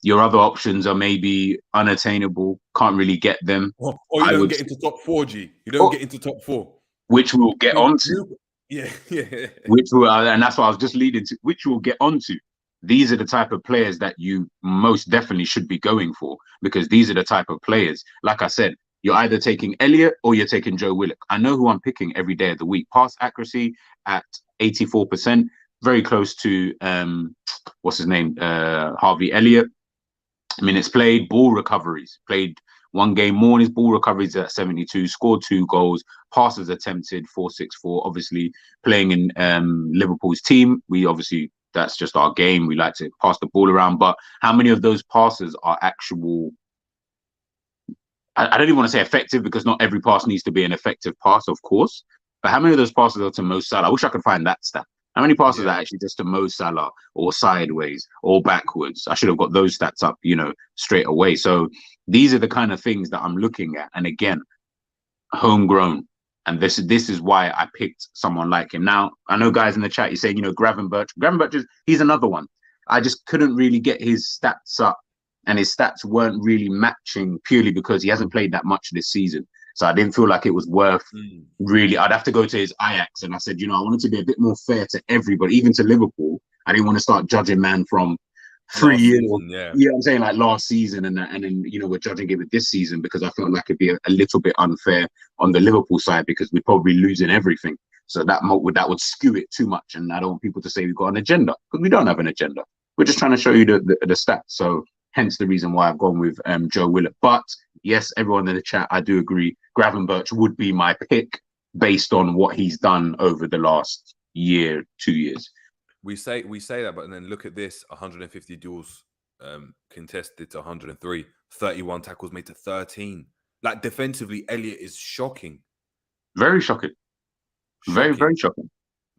Your other options are maybe unattainable. Can't really get them. Or you don't get into top 4, G. You don't get into top 4. Which we'll get onto. Yeah. And that's what I was just leading to, which we'll get onto. These are the type of players that you most definitely should be going for, because these are the type of players, like I said, you're either taking Elliott or you're taking Joe Willock. I know who I'm picking every day of the week. Pass accuracy at 84%, very close to, what's his name? Harvey Elliott. Minutes played, ball recoveries. Played one game more, his ball recoveries at 72, scored 2 goals, passes attempted 464. Obviously, playing in Liverpool's team, that's just our game. We like to pass the ball around. But how many of those passes are actual? I don't even want to say effective, because not every pass needs to be an effective pass, of course. But how many of those passes are to Mo Salah? I wish I could find that stat. How many passes are actually just to Mo Salah, or sideways, or backwards? I should have got those stats up, straight away. So these are the kind of things that I'm looking at. And again, homegrown. And this is why I picked someone like him. Now, I know guys in the chat, you're saying, Gravenberch. Gravenberch, he's another one. I just couldn't really get his stats up, and his stats weren't really matching, purely because he hasn't played that much this season. So I didn't feel like it was worth really. I'd have to go to his Ajax, and I said, I wanted to be a bit more fair to everybody, even to Liverpool. I didn't want to start judging man from 3 years. I'm saying, like last season, and then we're judging it with this season, because I felt like it'd be a little bit unfair on the Liverpool side, because we're probably losing everything. So that would skew it too much, and I don't want people to say we've got an agenda, because we don't have an agenda. We're just trying to show you the stats. So hence the reason why I've gone with Joe Willock. But yes, everyone in the chat, I do agree. Gravenberch would be my pick based on what he's done over the last year, 2 years. We say that, but then look at this: 150 duels contested to 103, 31 tackles made to 13. Like, defensively, Elliott is shocking. Very shocking. Very, very shocking.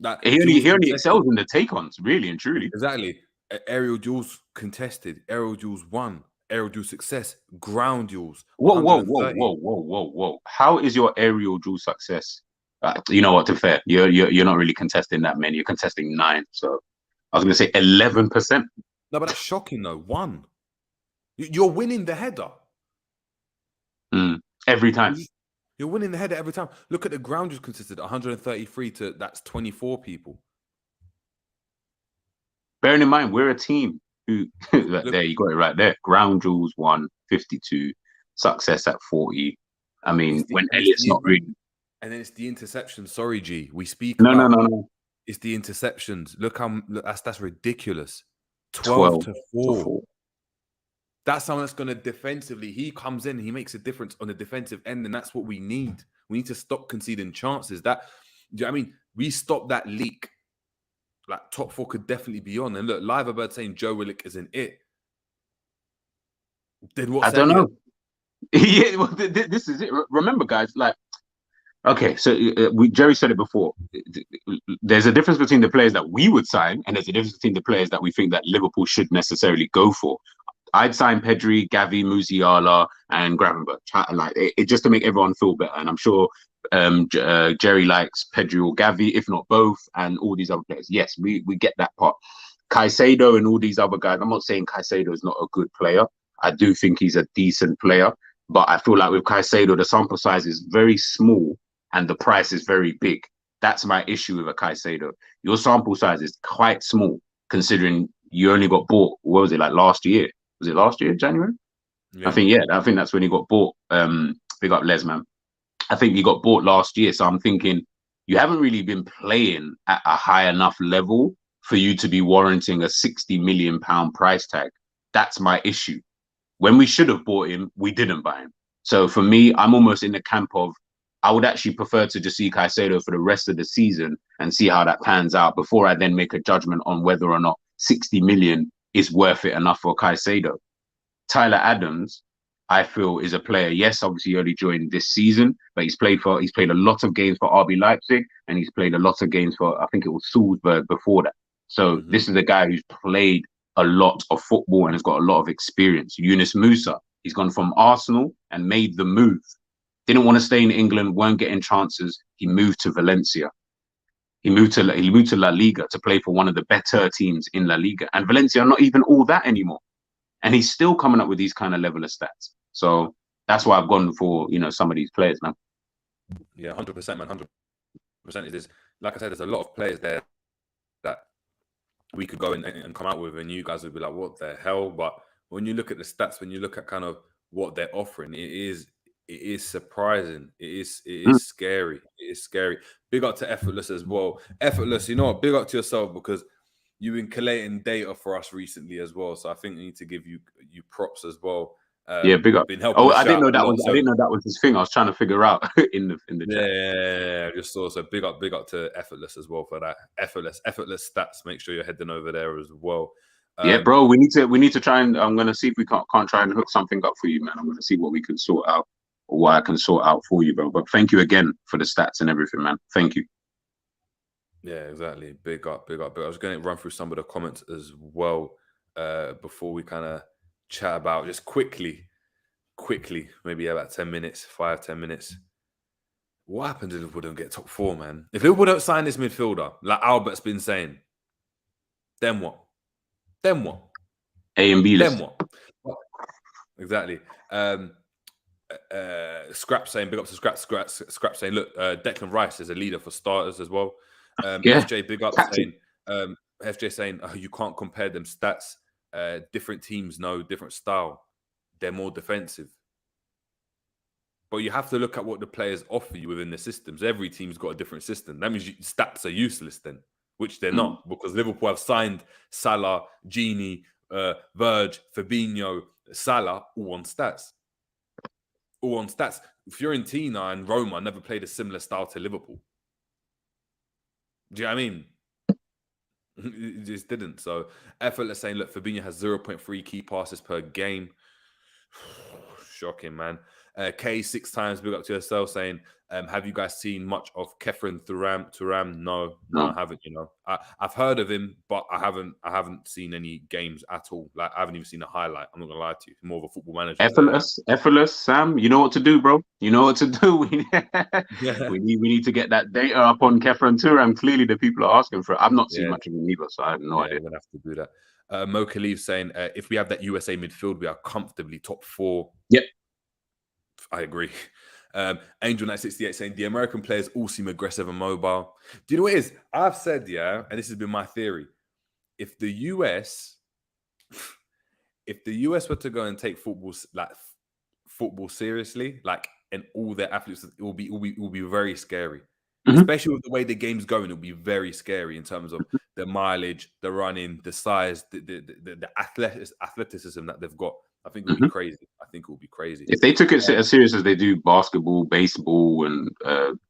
Like, he only excels in the take-ons, really and truly. Exactly. Aerial duels contested, aerial duels won, aerial duel success, ground duels. Whoa. How is your aerial duel success You know what? To be fair, you're not really contesting that many. You're contesting 9. So I was going to say 11%. No, but that's shocking though. 1. You're winning the header. Every time. You're winning the header every time. Look at the ground you've consisted. 133 to that's 24 people. Bearing in mind, we're a team who there you got it right there. Ground rules 152, success at 40. I mean, when Elliott's not really. And then it's the interception. Sorry, G. We speak No. It's the interceptions. Look, that's ridiculous. 12 to 4. That's someone that's going to defensively. He comes in, he makes a difference on the defensive end, and that's what we need. We need to stop conceding chances. Do you know what I mean? We stop that leak. Like top 4 could definitely be on. And look, Live Bird saying Joe Willock isn't it. Then what's I don't know. Yeah, well, this is it. Remember, guys, like, okay, so Jerry said it before. There's a difference between the players that we would sign, and there's a difference between the players that we think that Liverpool should necessarily go for. I'd sign Pedri, Gavi, Musiala, and Gravenberch, like it just to make everyone feel better. And I'm sure Jerry likes Pedri or Gavi, if not both, and all these other players. Yes, we get that part. Caicedo and all these other guys. I'm not saying Caicedo is not a good player. I do think he's a decent player, but I feel like with Caicedo, the sample size is very small and the price is very big. That's my issue with a Caicedo. Your sample size is quite small, considering you only got bought. What was it like last year? Was it last year, January? Yeah. I think that's when he got bought. Big up Les, man. I think he got bought last year. So I'm thinking you haven't really been playing at a high enough level for you to be warranting a £60 million price tag. That's my issue. When we should have bought him, we didn't buy him. So for me, I'm almost in the camp of I would actually prefer to just see Caicedo for the rest of the season and see how that pans out before I then make a judgment on whether or not 60 million is worth it enough for Caicedo. Tyler Adams, I feel, is a player. Yes, obviously he only joined this season, but he's played a lot of games for RB Leipzig, and he's played a lot of games for, I think it was Salzburg before that. So this is a guy who's played a lot of football and has got a lot of experience. Yunus Musah, he's gone from Arsenal and made the move. Didn't want to stay in England, weren't getting chances. He moved to Valencia. He moved to La Liga to play for one of the better teams in La Liga. And Valencia are not even all that anymore. And he's still coming up with these kind of level of stats. So that's why I've gone for, some of these players, man. Yeah, 100%, man. 100%. It is. Like I said, there's a lot of players there that we could go and come out with, and you guys would be like, what the hell? But when you look at the stats, when you look at kind of what they're offering, it is surprising. It is scary. It is scary. Big up to Effortless as well. Effortless, you know what? Big up to yourself, because you've been collating data for us recently as well. So I think I need to give you props as well. Yeah, big up. I didn't know that was his thing. I was trying to figure out in the chat. Yeah, just saw. So big up to Effortless as well for that. Effortless stats. Make sure you're heading over there as well. Yeah, bro. We need to try and I'm gonna see if we can't try and hook something up for you, man. I'm gonna see what we can sort out, or what I can sort out for you, bro. But thank you again for the stats and everything, man. Thank you. Yeah, exactly. Big up. I was going to run through some of the comments as well before we kind of chat about just quickly, maybe about 10 minutes, 5-10 minutes. What happens if Liverpool don't get top 4, man? If Liverpool don't sign this midfielder, like Albert's been saying, then what? A and B list. Then what? Exactly. Scrap saying, big up to Scrap saying, look, Declan Rice is a leader for starters as well. FJ, big up saying, FJ saying, you can't compare them stats. Different teams know different style. They're more defensive. But you have to look at what the players offer you within the systems. Every team's got a different system. That means stats are useless then, which they're not, because Liverpool have signed Salah, Gini, Verge, Fabinho, Salah, all on stats. Fiorentina and Roma never played a similar style to Liverpool. Do you know what I mean? It just didn't. So, Effortless saying, look, Fabinho has 0.3 key passes per game. Shocking, man. K 6 times, big up to yourself, saying, have you guys seen much of Kefren Thuram? No, I haven't. You know, I've heard of him, but I haven't seen any games at all. Like, I haven't even seen a highlight. I'm not gonna lie to you. More of a football manager. Effortless, Sam. You know what to do, bro. You know what to do. We need to get that data up on Kefren Turam. Clearly, the people are asking for it. I've not seen much of him either, so I have no idea. We're gonna have to do that. Mo Khalif saying, if we have that USA midfield, we are comfortably top 4. Yep. I agree. Angel Knight 68 saying the American players all seem aggressive and mobile. Do you know what it is? I've said, and this has been my theory. If the US were to go and take football seriously, like, and all their athletes, it will be very scary. Mm-hmm. Especially with the way the game's going, it'll be very scary in terms of the mileage, the running, the size, the athleticism that they've got. I think it would be crazy. I think it would be crazy. If they took it as serious as they do basketball, baseball, and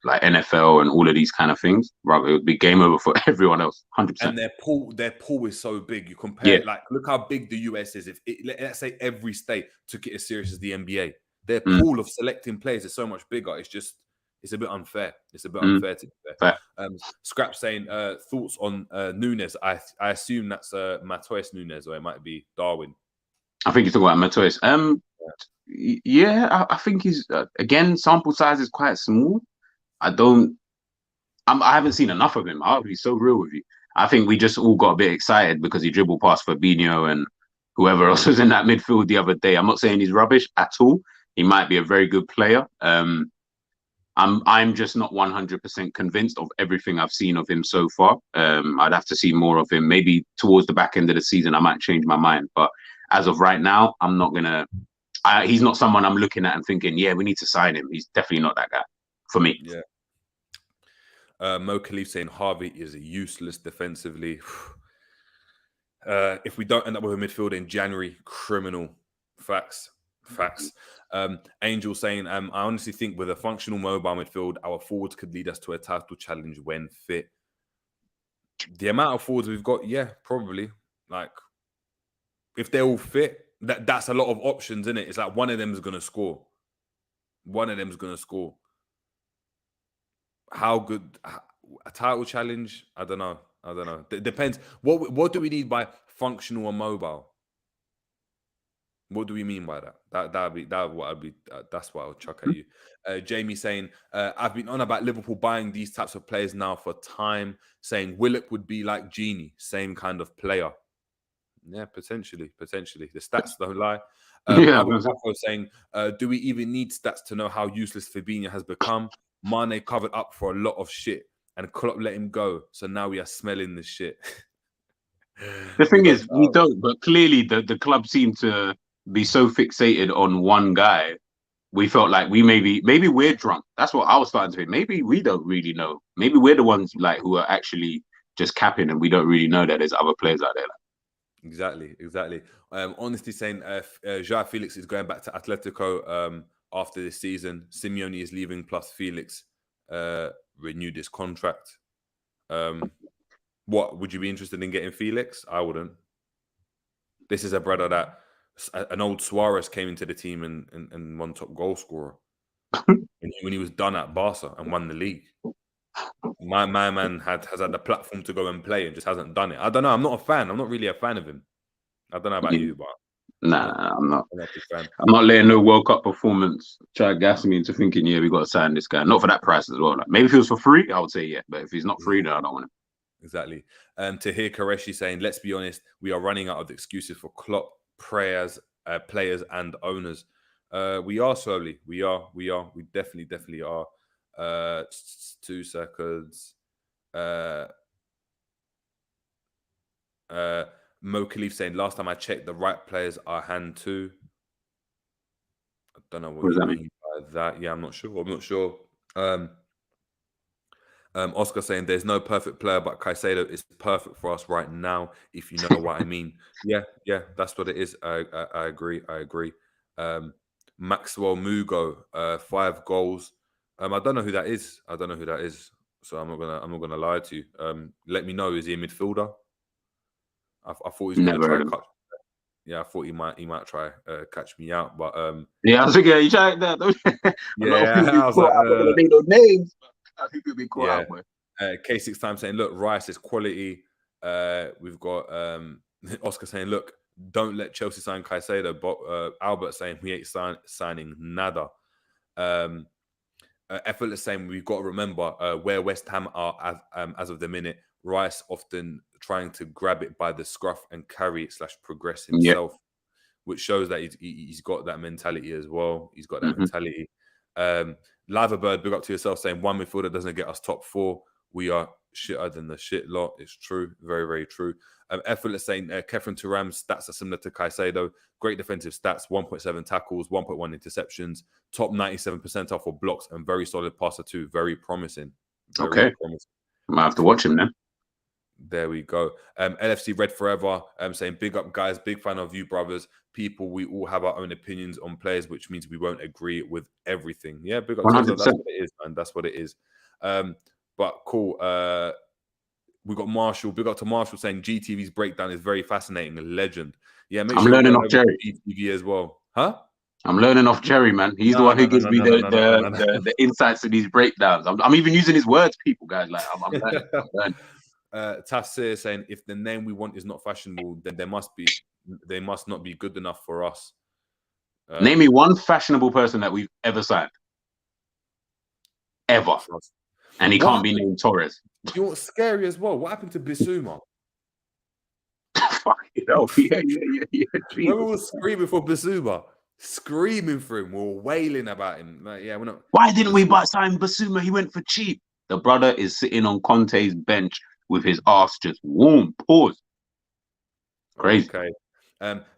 like NFL and all of these kind of things, right, it would be game over for everyone else, 100%. And their pool is so big. You compare it, like, look how big the US is. If let's say every state took it as serious as the NBA, their pool of selecting players is so much bigger. It's a bit unfair. It's a bit unfair to be fair. Scrap saying thoughts on Nunes. I assume that's Matheus Nunes, or it might be Darwin. I think you're talking about Matheus. I think he's again, sample size is quite small. I haven't seen enough of him. I'll be so real with you. I think we just all got a bit excited because he dribbled past Fabinho and whoever else was in that midfield the other day. I'm not saying he's rubbish at all. He might be a very good player. I'm just not 100% convinced of everything I've seen of him so far. I'd have to see more of him. Maybe towards the back end of the season, I might change my mind. But as of right now, I'm not gonna. He's not someone I'm looking at and thinking, we need to sign him. He's definitely not that guy for me. Yeah. Mo Khalif saying Harvey is useless defensively. If we don't end up with a midfield in January, criminal. Facts. Angel saying, I honestly think with a functional mobile midfield, our forwards could lead us to a title challenge when fit. The amount of forwards we've got, probably. Like, if they're all fit, that's a lot of options, isn't it? It's like one of them is going to score. How good? A title challenge? I don't know. It depends. What do we need by functional and mobile? What do we mean by that? That's what I'll chuck at you. Jamie saying, I've been on about Liverpool buying these types of players now for time, saying Willock would be like Genie, same kind of player. Yeah, potentially. The stats don't lie. Saying, do we even need stats to know how useless Fabinho has become? Mane covered up for a lot of shit, and Klopp let him go. So now we are smelling the shit. The thing is, we don't. But clearly, the club seemed to be so fixated on one guy. We felt like maybe we're drunk. That's what I was starting to think. Maybe we don't really know. Maybe we're the ones like who are actually just capping, and we don't really know that there's other players out there. Exactly. Honestly saying, Joao Felix is going back to Atletico after this season. Simeone is leaving, plus Felix renewed his contract. What would you be interested in getting Felix? I wouldn't. This is a brother that an old Suarez came into the team and won top goal scorer when he was done at Barca and won the league. My man has had the platform to go and play and just hasn't done it. I don't know. I'm not a fan. I'm not really a fan of him. I don't know about you, but I'm not. I'm not a big fan. I'm not letting no World Cup performance try to gas me into thinking, we got to sign this guy. Not for that price as well. Like, maybe if it was for free, I would say but if he's not free, then I don't want him. Exactly. To hear Koreshi saying, let's be honest, we are running out of excuses for Klopp, players and owners. We are slowly. We definitely are. 2 seconds. Mo Khalif saying, last time I checked, the right players are hand 2. I don't know what you mean by that. Yeah, I'm not sure. Oscar saying, there's no perfect player, but Caicedo is perfect for us right now, if you know what I mean. Yeah, that's what it is. I agree. Maxwell Mugo, 5 goals. I don't know who that is. So I'm not gonna lie to you. Let me know. Is he a midfielder? I thought he was going to try to cut. Yeah, I thought he might try catch me out, but Yeah, I was thinking, you tried that. A lot of yeah, people be I was caught like, out. I'm not gonna name no names. But I think people be caught yeah. out, boy. K6 time saying, look, Rice is quality. We've got Oscar saying, look, don't let Chelsea sign Caicedo. But Albert saying we ain't signing nada. Effortless saying we've got to remember where West Ham are as of the minute. Rice often trying to grab it by the scruff and carry it / progress himself, which shows that he's got that mentality as well. He's got that mentality. Liverbird, big up to yourself, saying one midfielder doesn't get us top 4. We are shitter than the shit lot. It's true. Very, very true. Effortless saying Kefren Turam's stats are similar to Caicedo. Great defensive stats, 1.7 tackles, 1.1 interceptions, top 97 percentile for blocks, and very solid passer too. Very promising. Very promising. Might have to watch him then. There we go. LFC Red Forever saying, big up, guys. Big fan of you, brothers. People, we all have our own opinions on players, which means we won't agree with everything. Yeah, big up. 100%. That's what it is, man. That's what it is. But cool. We got Marshall. Big up to Marshall saying GTV's breakdown is very fascinating. A legend. Yeah, make I'm learning off Jerry. GTV as well. Huh? I'm learning off Jerry, man. He's the one who gives me the insights to these breakdowns. I'm even using his words, people, guys. Like I'm learning. Tafsir saying, if the name we want is not fashionable, then they must not be good enough for us. Name me one fashionable person that we've ever signed. Ever. And he can't be named Torres. You know what's scary as well? What happened to Bissouma? Fuck it up. Yeah. When we were screaming for Bissouma, screaming for him, we were wailing about him. Like, yeah, we're not. Why didn't we sign Bissouma? He went for cheap. The brother is sitting on Conte's bench with his ass just warm. Pause. Crazy. Okay.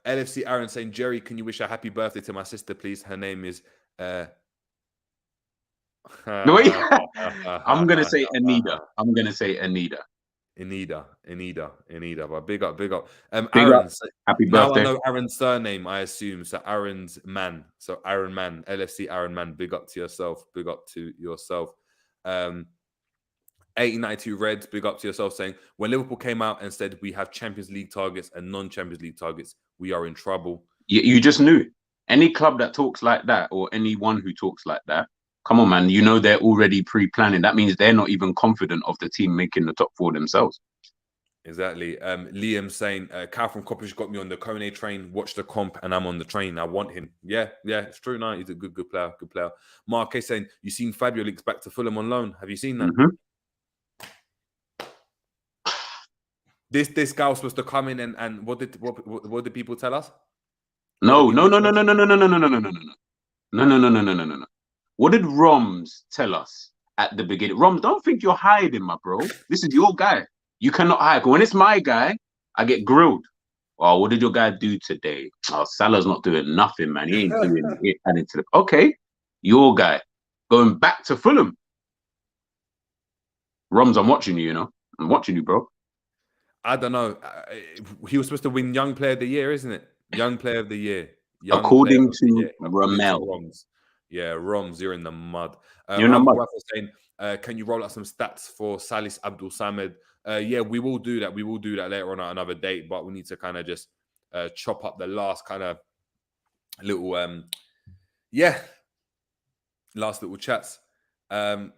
LFC Aaron saying, Jerry, can you wish a happy birthday to my sister, please? Her name is Wait. I'm gonna say Anita. Anita. But big up. Big Aaron, up. Happy birthday. Now I know Aaron's surname, I assume. So Aaron's man. So Aaron Man, LFC Aaron Man. Big up to yourself. 1892 Reds, big up to yourself, saying, when Liverpool came out and said we have Champions League targets and non-Champions League targets, we are in trouble. You just knew. Any club that talks like that, or anyone who talks like that, come on, man, you know they're already pre-planning. That means they're not even confident of the team making the top 4 themselves. Exactly. Liam saying, Cal from Coppish got me on the Kone train, watch the comp, and I'm on the train. I want him. Yeah, it's true. No, he's a good player. Mark is saying, you seen Fabio links back to Fulham on loan. Have you seen that? This guy was supposed to come in and what did people tell us? No. What did Romz tell us at the beginning? Romz, don't think you're hiding, my bro. This is your guy. You cannot hide. When it's my guy, I get grilled. Oh, what did your guy do today? Oh, Salah's not doing nothing, man. He ain't doing it. Okay, your guy going back to Fulham. Romz, I'm watching you. You know, I'm watching you, bro. I don't know. He was supposed to win Young Player of the Year, isn't it? Young Player of the Year. According to Ramel. Romz. Yeah, Romz, you're in the mud. You're in the mud. Saying, can you roll out some stats for Salis Abdul Samed? Yeah, we will do that. We will do that later on at another date, but we need to kind of just chop up the last kind of little, last little chats. What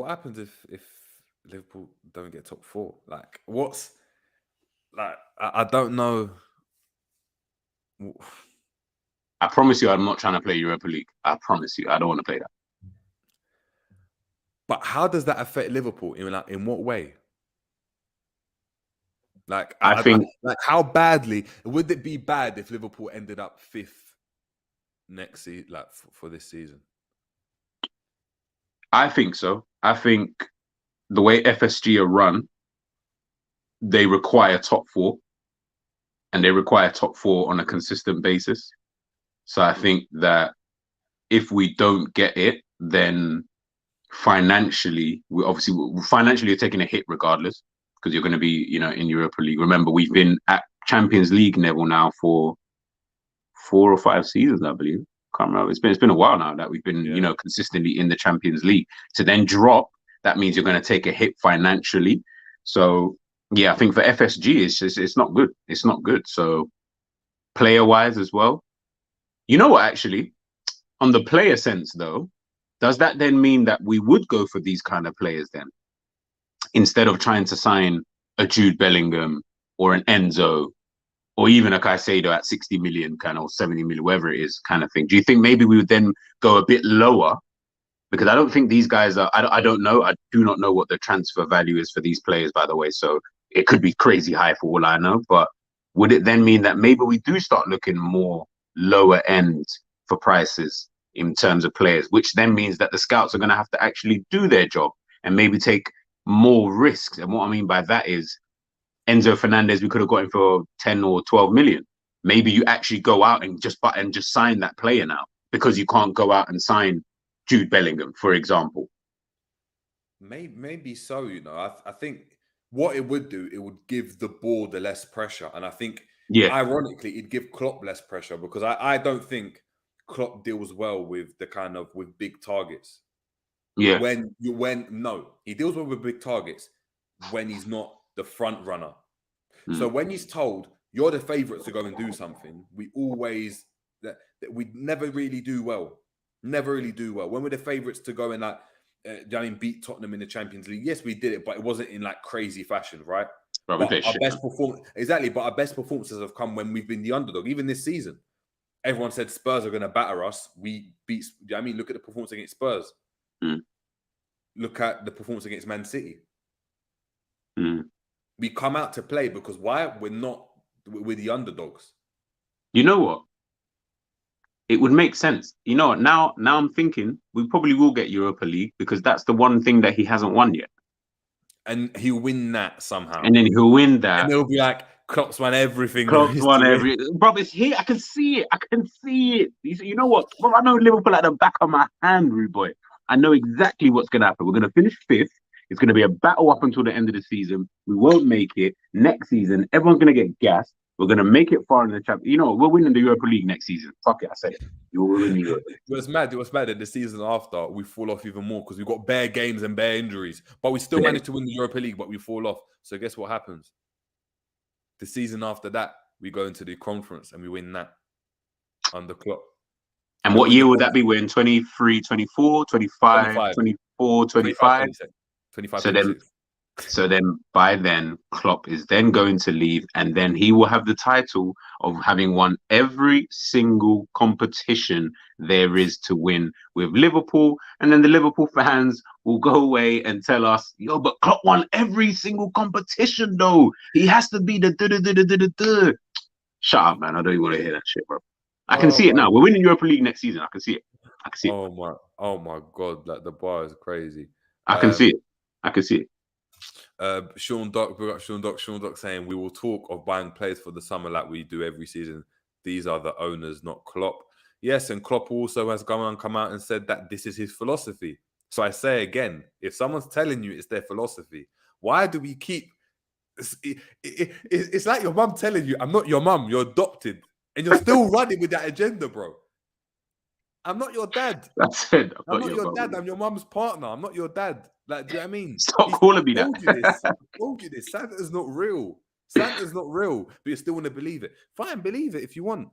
happens if Liverpool don't get top 4? I don't know. I promise you, I'm not trying to play Europa League. I promise you, I don't want to play that. But how does that affect Liverpool? In what way? I think how badly would it be bad if Liverpool ended up 5th next season, for this season? I think so. I think the way FSG are run, they require top 4, and they require top 4 on a consistent basis. So I think that if we don't get it, then financially you're taking a hit regardless, because you're going to be, in Europa League. Remember, we've been at Champions League level now for 4 or 5 seasons, I believe. Can't remember. It's been a while now that we've been, consistently in the Champions League. To then drop, that means you're going to take a hit financially. So Yeah, I think for FSG, it's not good. It's not good. So player wise as well. You know what? Actually, on the player sense though, does that then mean that we would go for these kind of players then instead of trying to sign a Jude Bellingham or an Enzo or even a Caicedo at 60 million kind of 70 million, whatever it is kind of thing? Do you think maybe we would then go a bit lower? Because I don't think these guys are, I don't know. I do not know what the transfer value is for these players, by the way. So it could be crazy high for all I know. But would it then mean that maybe we do start looking more lower end for prices in terms of players, which then means that the scouts are going to have to actually do their job and maybe take more risks? And what I mean by that is Enzo Fernandez, we could have got him for 10 or 12 million. Maybe you actually go out and just sign that player now because you can't go out and sign Jude Bellingham, for example. Maybe so, you know. I think what it would do, it would give the board the less pressure. And I think, ironically, it'd give Klopp less pressure because I don't think Klopp deals well with the kind of with big targets. Yeah. He deals well with big targets when he's not the front runner. So when he's told you're the favourite to go and do something, we never really do well. Never really do well. When we're the favourites to go and beat Tottenham in the Champions League, yes, we did it, but it wasn't in like crazy fashion, right? But our best performances have come when we've been the underdog. Even this season, everyone said Spurs are going to batter us. We beat. Look at the performance against Spurs. Look at the performance against Man City. We come out to play because why? We're the underdogs. You know what? It would make sense. You know what? Now I'm thinking we probably will get Europa League because that's the one thing that he hasn't won yet. And he'll win that somehow. And then he'll win that. And they'll be like, Klopp's won everything. Klopp's won everything. Bro, it's here. I can see it. You know what? Bro, I know Liverpool at the back of my hand, rude boy. I know exactly what's going to happen. We're going to finish 5th. It's going to be a battle up until the end of the season. We won't make it. Next season, everyone's going to get gassed. We're going to make it far in the Champions. You know, we're winning the Europa League next season. Fuck it, I said it. You will win the Europa League. It was mad that the season after, we fall off even more because we've got bare games and bare injuries. But we still managed to win the Europa League, but we fall off. So guess what happens? The season after that, we go into the conference and we win that under Klopp. And what year would that be? We're in 23, 24, 25, 24, 25? 25, So then by then, Klopp is then going to leave and then he will have the title of having won every single competition there is to win with Liverpool. And then the Liverpool fans will go away and tell us, yo, but Klopp won every single competition though. He has to be the Shut up, man. I don't even want to hear that shit, bro. I can see it now. We're winning Europa League next season. I can see it. Oh my God. Like the bar is crazy. I can see it. Sean Dock, Sean Dock saying we will talk of buying players for the summer like we do every season. These are the owners, not Klopp. Yes, and Klopp also has come out and said that this is his philosophy. So I say again, if someone's telling you it's their philosophy, why do we keep... It's like your mum telling you, I'm not your mum, you're adopted. And you're still running with that agenda, bro. I'm not your dad. That's it. I'm not your dad. I'm your mum's partner. I'm not your dad. Like, do you know what I mean? Stop calling me that. I told you this. Santa's not real. Santa's not real, but you still want to believe it. Fine, believe it if you want.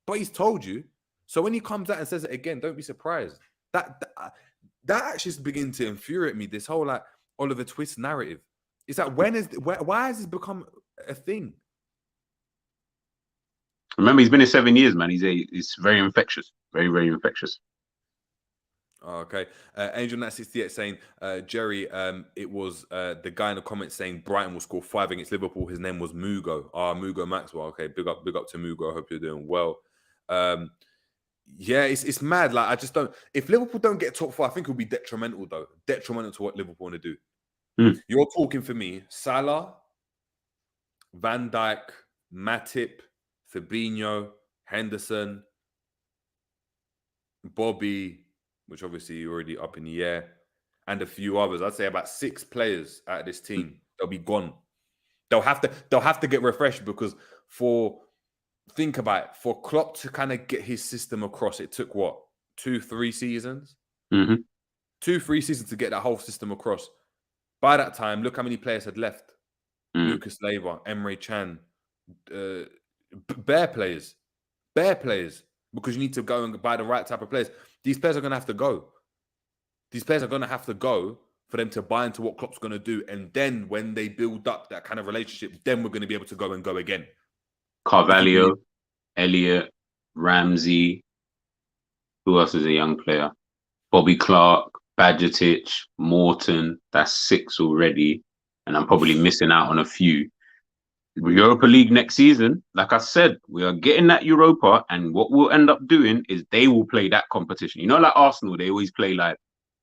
But he's told you. So when he comes out and says it again, don't be surprised. That actually is beginning to infuriate me. This whole like Oliver Twist narrative. It's like why has this become a thing? Remember, he's been here 7 years, man. He's very infectious. Very, very infectious. Oh, okay. Angel Nat 68 saying, Jerry, it was the guy in the comments saying Brighton will score 5 against Liverpool. His name was Mugo. Mugo Maxwell. Okay, big up to Mugo. I hope you're doing well. Yeah, it's mad. Like, I just don't. If Liverpool don't get top 4, I think it'll be detrimental, though. Detrimental to what Liverpool want to do. You're talking for me, Salah, Van Dijk, Matip, Fabinho, Henderson, Bobby, which obviously already up in the air, and a few others. I'd say about 6 players out of this team. They'll be gone. They'll have to get refreshed because think about it, for Klopp to kind of get his system across, it took what, 2-3 seasons? 2-3 seasons to get that whole system across. By that time, look how many players had left. Lucas Leiva, Emre Can, bare players, because you need to go and buy the right type of players. These players are going to have to go. These players are going to have to go for them to buy into what Klopp's going to do. And then when they build up that kind of relationship, then we're going to be able to go and go again. Carvalho, Elliott, Ramsey. Who else is a young player? Bobby Clark, Badgetic, Morton. That's 6 already. And I'm probably missing out on a few. Europa League next season, like I said, we are getting that Europa, and what we'll end up doing is they will play that competition. You know, like Arsenal, they always play like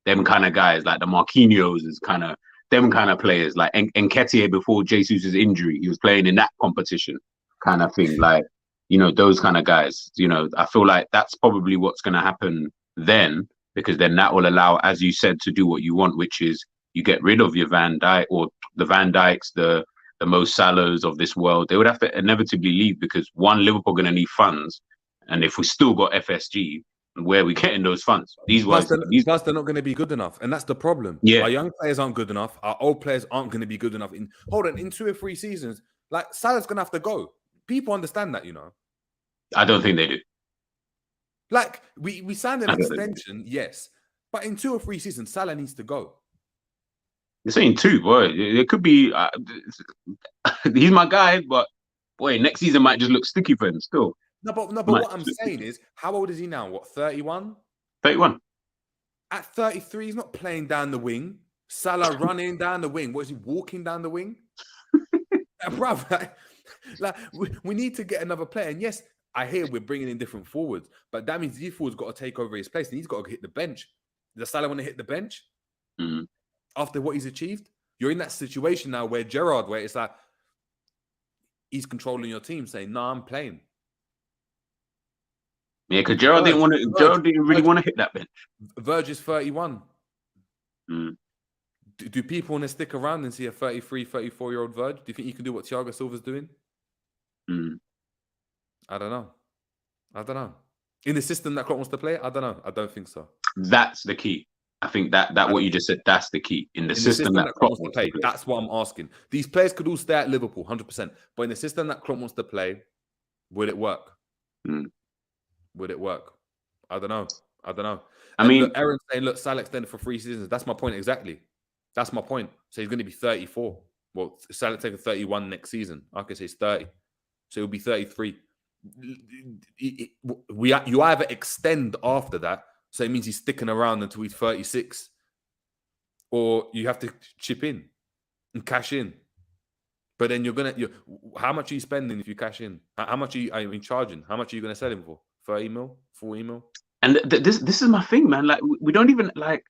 them kind of guys, like the Marquinhos is kind of them kind of players, like Nketiah before Jesus' injury, he was playing in that competition kind of thing, like, you know, those kind of guys. You know, I feel like that's probably what's going to happen then, because then that will allow, as you said, to do what you want, which is you get rid of your Van Dijk or the Van Dijks, the Mo Salahs of this world. They would have to inevitably leave because one, Liverpool going to need funds, and if we still got FSG, where are we getting those funds? Plus, they're not going to be good enough, and that's the problem. Yeah, our young players aren't good enough. Our old players aren't going to be good enough. In 2 or 3 seasons, like Salah's going to have to go. People understand that, you know. I don't think they do. Like we signed an extension, yes, but in 2 or 3 seasons, Salah needs to go. You're saying 2, boy. It could be. He's my guy, but boy, next season might just look sticky for him still. No, but what I'm saying is, how old is he now? What, 31? 31. At 33, he's not playing down the wing. Salah running down the wing. What is he, walking down the wing? Bruv, like we need to get another player. And yes, I hear we're bringing in different forwards, but that means these forwards got to take over his place, and he's got to hit the bench. Does Salah want to hit the bench after what he's achieved? You're in that situation now where Gerrard, where it's like he's controlling your team, saying, "No, I'm playing." Yeah, because Gerrard didn't want to. Gerrard didn't really want to hit that bench. Verge is 31. Do people want to stick around and see a 33, 34-year-old Verge? Do you think you can do what Thiago Silva's doing? I don't know. In the system that Klopp wants to play, I don't know. I don't think so. That's the key. I think that what you just said, that's the key. In the system that Klopp wants to play. That's what I'm asking. These players could all stay at Liverpool, 100%. But in the system that Klopp wants to play, would it work? Would it work? I don't know. I mean, look, Aaron's saying, look, Salah extended for 3 seasons. That's my point exactly. That's my point. So he's going to be 34. Well, Salah taking 31 next season. Okay, so he's 30. So he'll be 33. You either extend after that, so it means he's sticking around until he's 36, or you have to chip in and cash in. But then how much are you spending if you cash in? How much are you charging? How much are you going to sell him for? 30 mil, 40 mil? And this is my thing, man. Like, we don't even, like,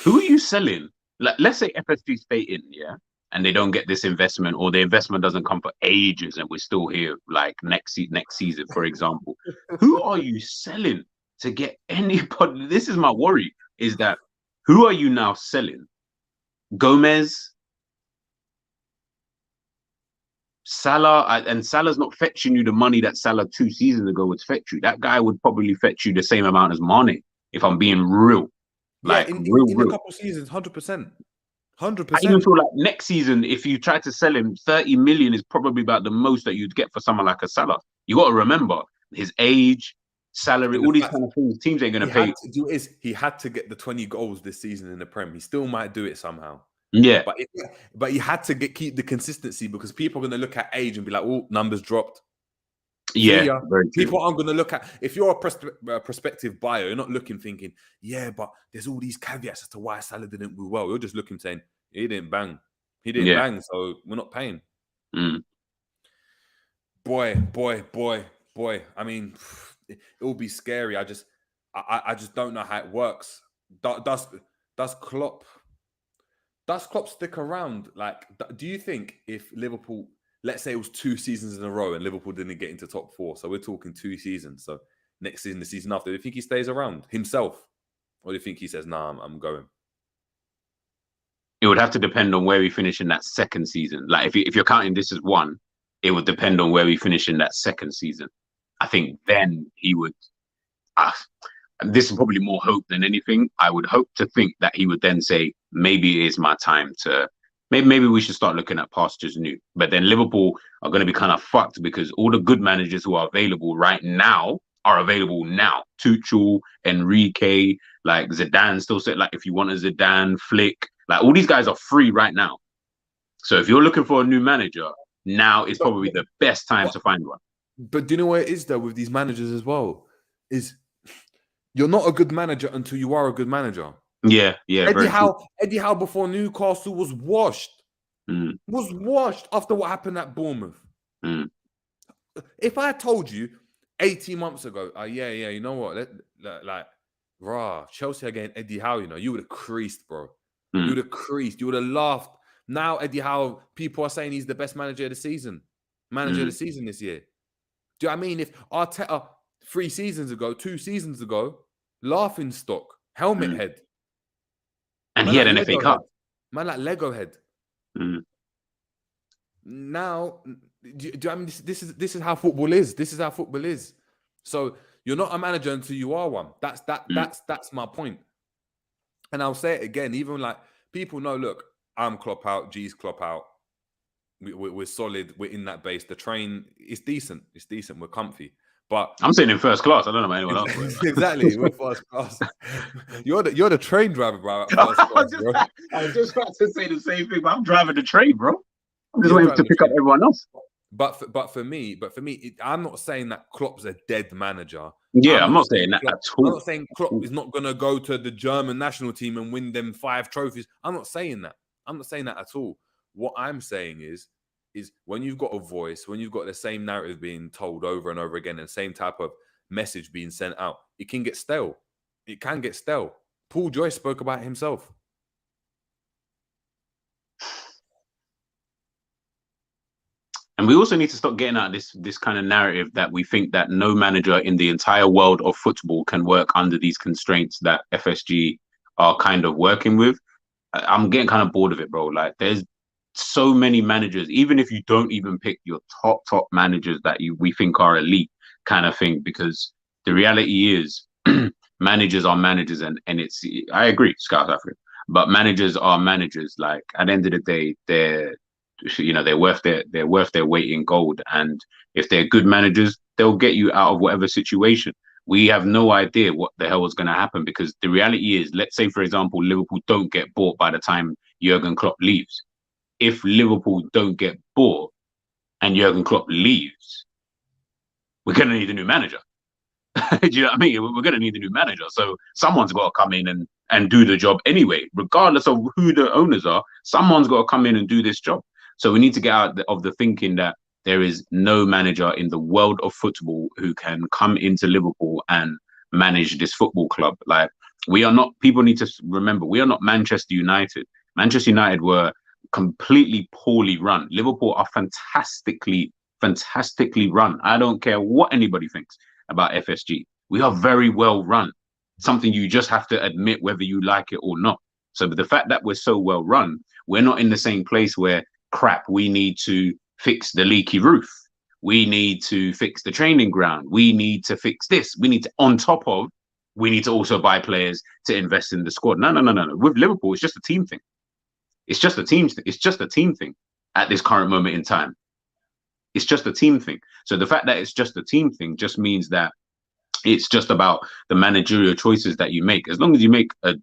who are you selling? Like, let's say FSG stay in, yeah, and they don't get this investment, or the investment doesn't come for ages, and we're still here, like next season, for example. Who are you selling to get anybody? This is my worry, is that who are you now selling? Gomez, Salah, and Salah's not fetching you the money that Salah 2 seasons ago would fetch you. That guy would probably fetch you the same amount as Mane, if I'm being real. Like, in real. a couple of seasons, 100%. 100%. I even feel like next season, if you try to sell him, 30 million is probably about the most that you'd get for someone like a Salah. You got to remember his age, salary, all these kind of things. Teams ain't going to pay. He had to get the 20 goals this season in the Prem. He still might do it somehow. Yeah, but he had to keep the consistency, because people are going to look at age and be like, "Oh, numbers dropped." Yeah, very true. People aren't going to look at, if you're a prospective buyer, you're not looking thinking, yeah, but there's all these caveats as to why Salah didn't do well. You're just looking saying, he didn't bang. So we're not paying. Boy. I mean, it will be scary. I just don't know how it works. Does Klopp stick around? Like, do you think if Liverpool, let's say it was 2 seasons in a row and Liverpool didn't get into top 4, so we're talking 2 seasons, so next season, the season after, do you think he stays around himself? Or do you think he says, nah, I'm going? It would have to depend on where we finish in that second season. Like, if you're counting this as 1, it would depend on where we finish in that second season. I think then he would... this is probably more hope than anything. I would hope to think that he would then say, maybe it is my time to maybe we should start looking at pastures new. But then Liverpool are going to be kind of fucked because all the good managers who are available right now are available now. Tuchel, Enrique, like Zidane still said, like if you want a Zidane, Flick, like all these guys are free right now. So if you're looking for a new manager, now is probably the best time to find one. But do you know what it is though with these managers as well? Is you're not a good manager until you are a good manager. Yeah. Eddie Howe before Newcastle was washed. Was washed after what happened at Bournemouth. If I told you 18 months ago, you know what? Chelsea again, Eddie Howe, you would have creased, bro. You would have creased. You would have laughed. Now, Eddie Howe, people are saying he's the best manager of the season. Manager of the season this year. Do you know what I mean? If Arteta 2 seasons ago, laughing stock, helmet head. And he had an FA Cup. Man, like Lego head. Now, do you know I mean? This is how football is. This is how football is. So you're not a manager until you are one. That's my point. And I'll say it again. Even like people know, look, I'm Klopp out, G's Klopp out. We're solid. We're in that base. The train is decent. It's decent. We're comfy. But I'm sitting in first class. I don't know about anyone else. Exactly. We're first class. You're the train driver, bro. I was just about to say the same thing, but I'm driving the train, bro. I'm just waiting to pick up everyone else. But for me, I'm not saying that Klopp's a dead manager. Yeah, I'm not saying that at all. I'm not saying Klopp is not going to go to the German national team and win them 5 trophies. I'm not saying that. I'm not saying that at all. What I'm saying is when you've got a voice, when you've got the same narrative being told over and over again and the same type of message being sent out, it can get stale. It can get stale. Paul Joyce spoke about it himself. And we also need to stop getting out this kind of narrative that we think that no manager in the entire world of football can work under these constraints that FSG are kind of working with. I'm getting kind of bored of it, bro. Like, there's so many managers, even if you don't even pick your top managers that we think are elite kind of thing, because the reality is managers are managers, and it's, I agree, South Africa, but managers are managers. Like, at the end of the day, they're worth their weight in gold, and if they're good managers, they'll get you out of whatever situation. We have no idea what the hell is going to happen, because the reality is, let's say, for example, Liverpool don't get bought by the time Jurgen Klopp leaves. If Liverpool don't get bought and Jurgen Klopp leaves, we're going to need a new manager. Do you know what I mean? We're going to need a new manager. So someone's got to come in and do the job anyway, regardless of who the owners are. Someone's got to come in and do this job. So we need to get out of the thinking that there is no manager in the world of football who can come into Liverpool and manage this football club. Like, we are not, people need to remember, we are not Manchester United. Manchester United were completely poorly run. Liverpool are fantastically run. I don't care what anybody thinks about FSG. We are very well run. Something you just have to admit whether you like it or not. So the fact that we're so well run, we're not in the same place where, crap, we need to fix the leaky roof. We need to fix the training ground. We need to fix this. We need to, on top of, we need to also buy players to invest in the squad. No. With Liverpool, it's just a team thing. It's just a team thing at this current moment in time. It's just a team thing. So the fact that it's just a team thing just means that it's just about the managerial choices that you make. As long as you make the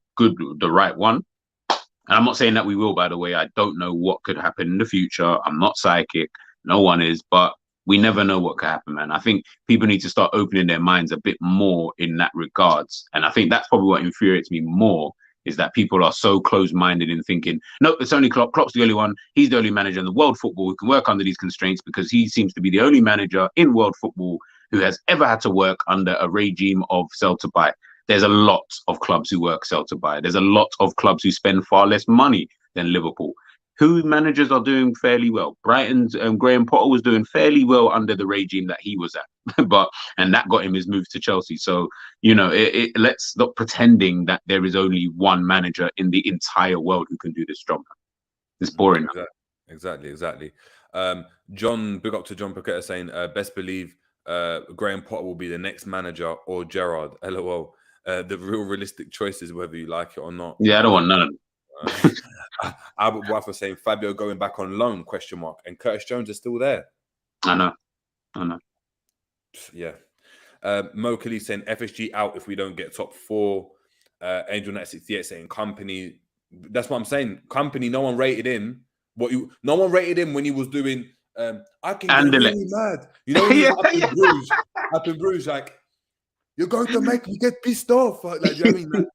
right one. And I'm not saying that we will, by the way. I don't know what could happen in the future. I'm not psychic. No one is, but we never know what could happen, man. I think people need to start opening their minds a bit more in that regards. And I think that's probably what infuriates me more, is that people are so close-minded in thinking, no, it's only Klopp. Klopp's the only one. He's the only manager in the world football who can work under these constraints, because he seems to be the only manager in world football who has ever had to work under a regime of sell to buy. There's a lot of clubs who work sell to buy. There's a lot of clubs who spend far less money than Liverpool. Who managers are doing fairly well? Brighton's Graham Potter was doing fairly well under the regime that he was at, and that got him his move to Chelsea. So, let's stop pretending that there is only one manager in the entire world who can do this job. It's boring. Exactly. John, big up to John Paqueta saying, best believe Graham Potter will be the next manager, or Gerrard. LOL. The real realistic choice is whether you like it or not. Yeah, I don't want none of them. Albert Wife was saying Fabio going back on loan, ? And Curtis Jones is still there. I know. Yeah. Mo Khalid saying FSG out if we don't get top 4. Angel Knight 68 saying Company. That's what I'm saying. Company, no one rated him. No one rated him when he was doing I can get really mad. You know when he was up in Bruges, like, you're going to make me get pissed off. Like, you know what I mean?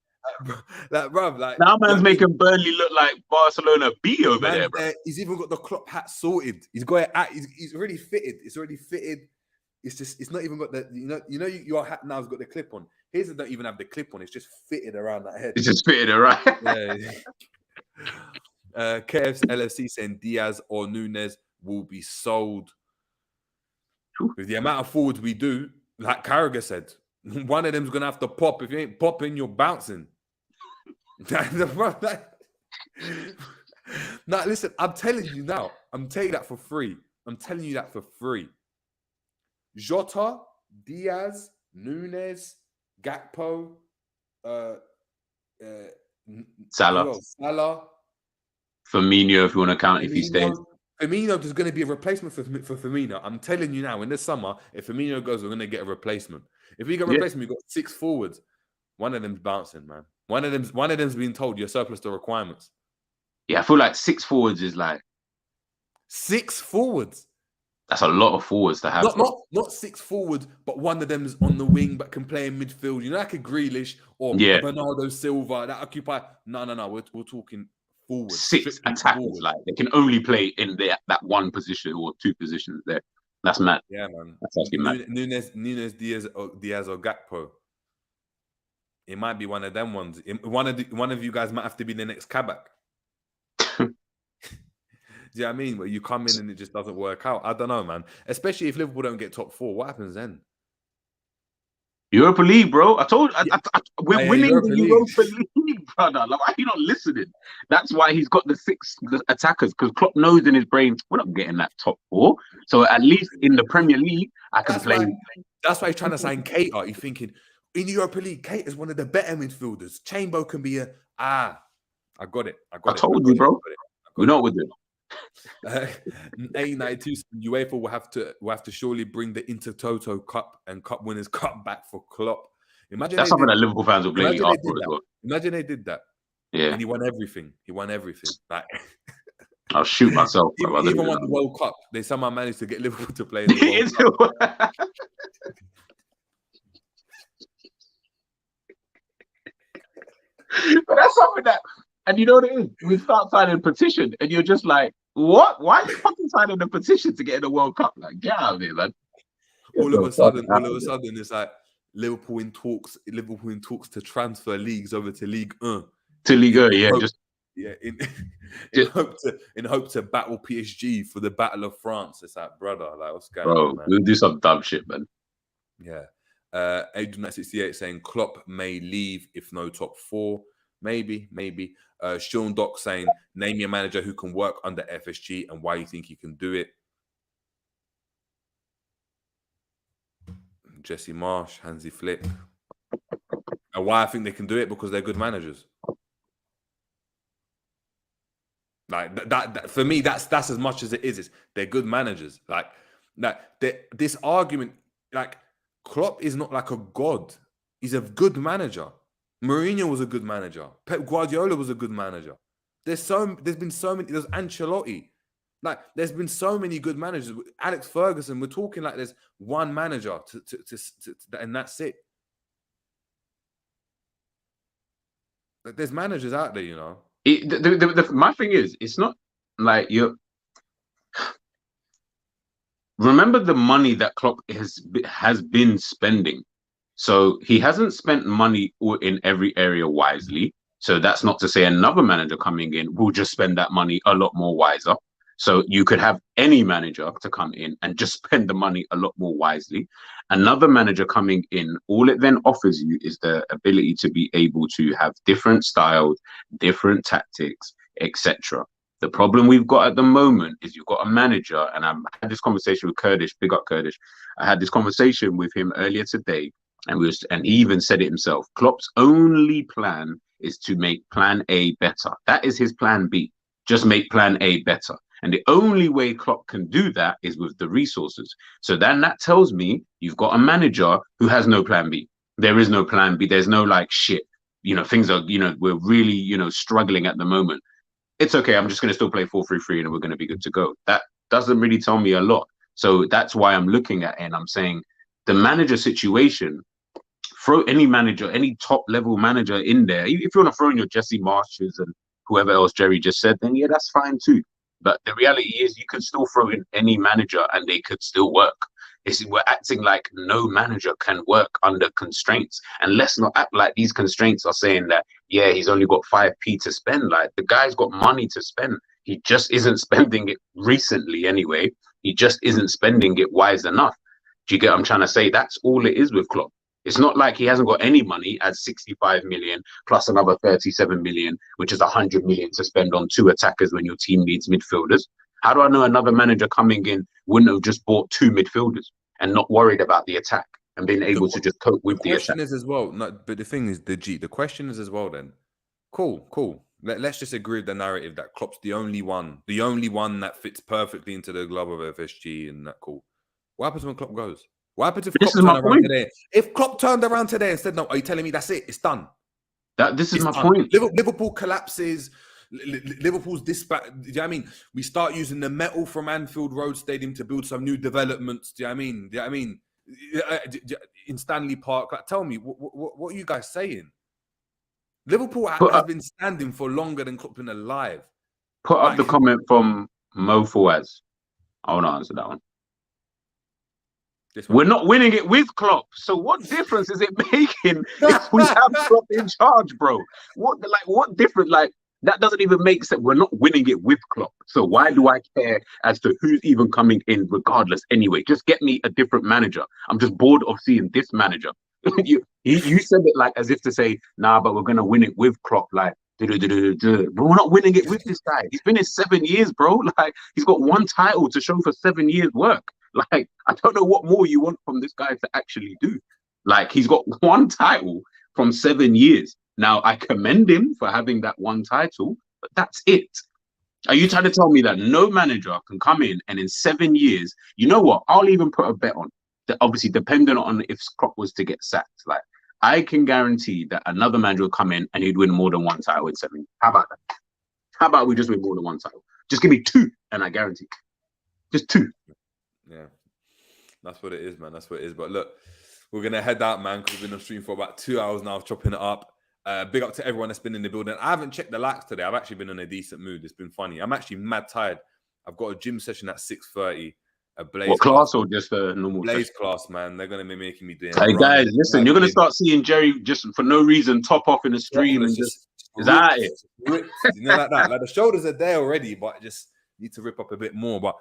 Like, bruv, like now man's making Burnley look like Barcelona B over there, bro. He's even got the Klopp hat sorted. He's got it. He's already fitted. It's already fitted. It's just, it's not even got the, your hat now's got the clip on. His don't even have the clip on. It's just fitted around that head. It's just fitted around. KF's LFC saying Diaz or Nunes will be sold. With the amount of forwards we do, like Carragher said, one of them's gonna have to pop. If you ain't popping, you're bouncing. Now, listen, I'm telling you now. I'm telling you that for free. Jota, Diaz, Nunes, Gakpo, Salah, Firmino, if you want to count, if he stays. Firmino, there's going to be a replacement for Firmino. I'm telling you now, in the summer, if Firmino goes, we're going to get a replacement. If we get a replacement, we've got 6 forwards. One of them's bouncing, man. One of them's being told you're surplus to requirements. Yeah, I feel like 6 forwards is like 6 forwards. That's a lot of forwards to have. Not 6 forwards, but one of them's on the wing but can play in midfield. You know, like a Grealish or a Bernardo Silva that occupy. No. We're talking forwards. 6 attackers, forward. Like they can only play in that one position or 2 positions there. That's mad. Yeah, man. That's actually mad. Nunes, Diaz or Gakpo. It might be one of them ones. One of you guys might have to be the next Kabak. Do you know what I mean? Where you come in and it just doesn't work out. I don't know, man. Especially if Liverpool don't get top 4. What happens then? Europa League, bro. We're winning the Europa League, brother. Like, why are you not listening? That's why he's got the 6 attackers, because Klopp knows in his brain, we're not getting that top 4. So at least in the Premier League, I can play. That's why he's trying to sign Keita. He's thinking, in the Europa League, Keita is one of the better midfielders. Chambo can be I got it. I told you, bro. We know what we're doing. 892 UEFA will have to surely bring the Intertoto Cup and Cup Winners' Cup back for Klopp. Imagine that's something that Liverpool fans will blame after as well. Imagine they did that. Yeah, and he won everything. Like, I'll shoot myself. He even won the World Cup. They somehow managed to get Liverpool to play in the World Cup. But that's something that. And you know what it is? We start signing a petition, and you're just like, what? Why are you fucking signing a petition to get in the World Cup? Like, get out of here, man. All of a sudden, it's like Liverpool in talks to transfer leagues over to Ligue 1. To Ligue 1, in hope to battle PSG for the Battle of France. It's like, brother, like, what's going on, man? We'll do some dumb shit, man. Yeah. Adrian 68 saying Klopp may leave if no top 4. Maybe. Sean Doc saying, name your manager who can work under FSG and why you think he can do it. Jesse Marsh, Hansi Flick. And why I think they can do it? Because they're good managers. Like that for me, that's as much as it is. They're good managers. Like this argument, like Klopp is not like a god. He's a good manager. Mourinho was a good manager. Pep Guardiola was a good manager. There's been so many. There's Ancelotti. Like, there's been so many good managers. Alex Ferguson. We're talking like there's one manager and that's it. Like, there's managers out there, you know. My thing is, it's not like you're. Remember the money that Klopp has been spending. So he hasn't spent money in every area wisely. So that's not to say another manager coming in will just spend that money a lot more wiser. So you could have any manager to come in and just spend the money a lot more wisely. Another manager coming in, all it then offers you is the ability to be able to have different styles, different tactics, etc. The problem we've got at the moment is you've got a manager, and I had this conversation with Kurdish, big up Kurdish. I had this conversation with him earlier today. And he even said it himself. Klopp's only plan is to make plan A better. That is his plan B. Just make plan A better. And the only way Klopp can do that is with the resources. So then that tells me you've got a manager who has no plan B. There is no plan B. There's no like, shit, things are, we're really, struggling at the moment. It's okay. I'm just going to still play 4-3-3 and we're going to be good to go. That doesn't really tell me a lot. So that's why I'm looking at it and I'm saying the manager situation, throw any manager, any top level manager in there. If you want to throw in your Jesse Marshes and whoever else Jerry just said, then yeah, that's fine too. But the reality is you can still throw in any manager and they could still work. We're acting like no manager can work under constraints. And let's not act like these constraints are saying that, yeah, he's only got 5p to spend. Like, the guy's got money to spend. He just isn't spending it recently anyway. He just isn't spending it wise enough. Do you get what I'm trying to say? That's all it is with Klopp. It's not like he hasn't got any money at 65 million plus another 37 million, which is 100 million to spend on 2 attackers when your team needs midfielders. How do I know another manager coming in wouldn't have just bought 2 midfielders and not worried about the attack and being able to just cope with the attack? The question is as well, but the thing is, the question is as well then, cool. Let's just agree with the narrative that Klopp's the only one that fits perfectly into the glove of FSG and that cool. What happens when Klopp goes? What happens if Klopp turned around today? If Klopp turned around today and said, no, are you telling me that's it? It's done. This is my point. Liverpool collapses. Liverpool's dispatch. Do you know what I mean? We start using the metal from Anfield Road Stadium to build some new developments. Do you know what I mean? In Stanley Park. Like, tell me, what are you guys saying? Liverpool has been standing for longer than Klopp's been alive. Put up the comment from Mo Fawaz. I want to answer that one. We're not winning it with Klopp. So what difference is it making if we have Klopp in charge, bro? What difference? Like, that doesn't even make sense. We're not winning it with Klopp. So why do I care as to who's even coming in regardless anyway? Just get me a different manager. I'm just bored of seeing this manager. you said it like as if to say, nah, but we're going to win it with Klopp. Like, but we're not winning it with this guy. He's been in 7 years, bro. Like, he's got 1 title to show for 7 years work. Like, I don't know what more you want from this guy to actually do. Like, he's got 1 title from 7 years. Now, I commend him for having that 1 title, but that's it. Are you trying to tell me that no manager can come in and in 7 years, you know what? I'll even put a bet on that, obviously, depending on if Klopp was to get sacked. Like, I can guarantee that another manager will come in and he'd win more than 1 title in 7 years. How about that? How about we just win more than 1 title? Just give me 2 and I guarantee. Just 2. Yeah, that's what it is, man. That's what it is. But look, we're going to head out, man, because we've been on stream for about 2 hours now, chopping it up. Big up to everyone that's been in the building. I haven't checked the likes today. I've actually been in a decent mood. It's been funny. I'm actually mad tired. I've got a gym session at 6:30. A Blaze what class or just a normal Blaze class, man. They're going to be making me do it. Hey, guys, listen, you're going to start seeing Jerry just for no reason top off in the stream and just is that it? You know, like that. Like, the shoulders are there already, but I just need to rip up a bit more. But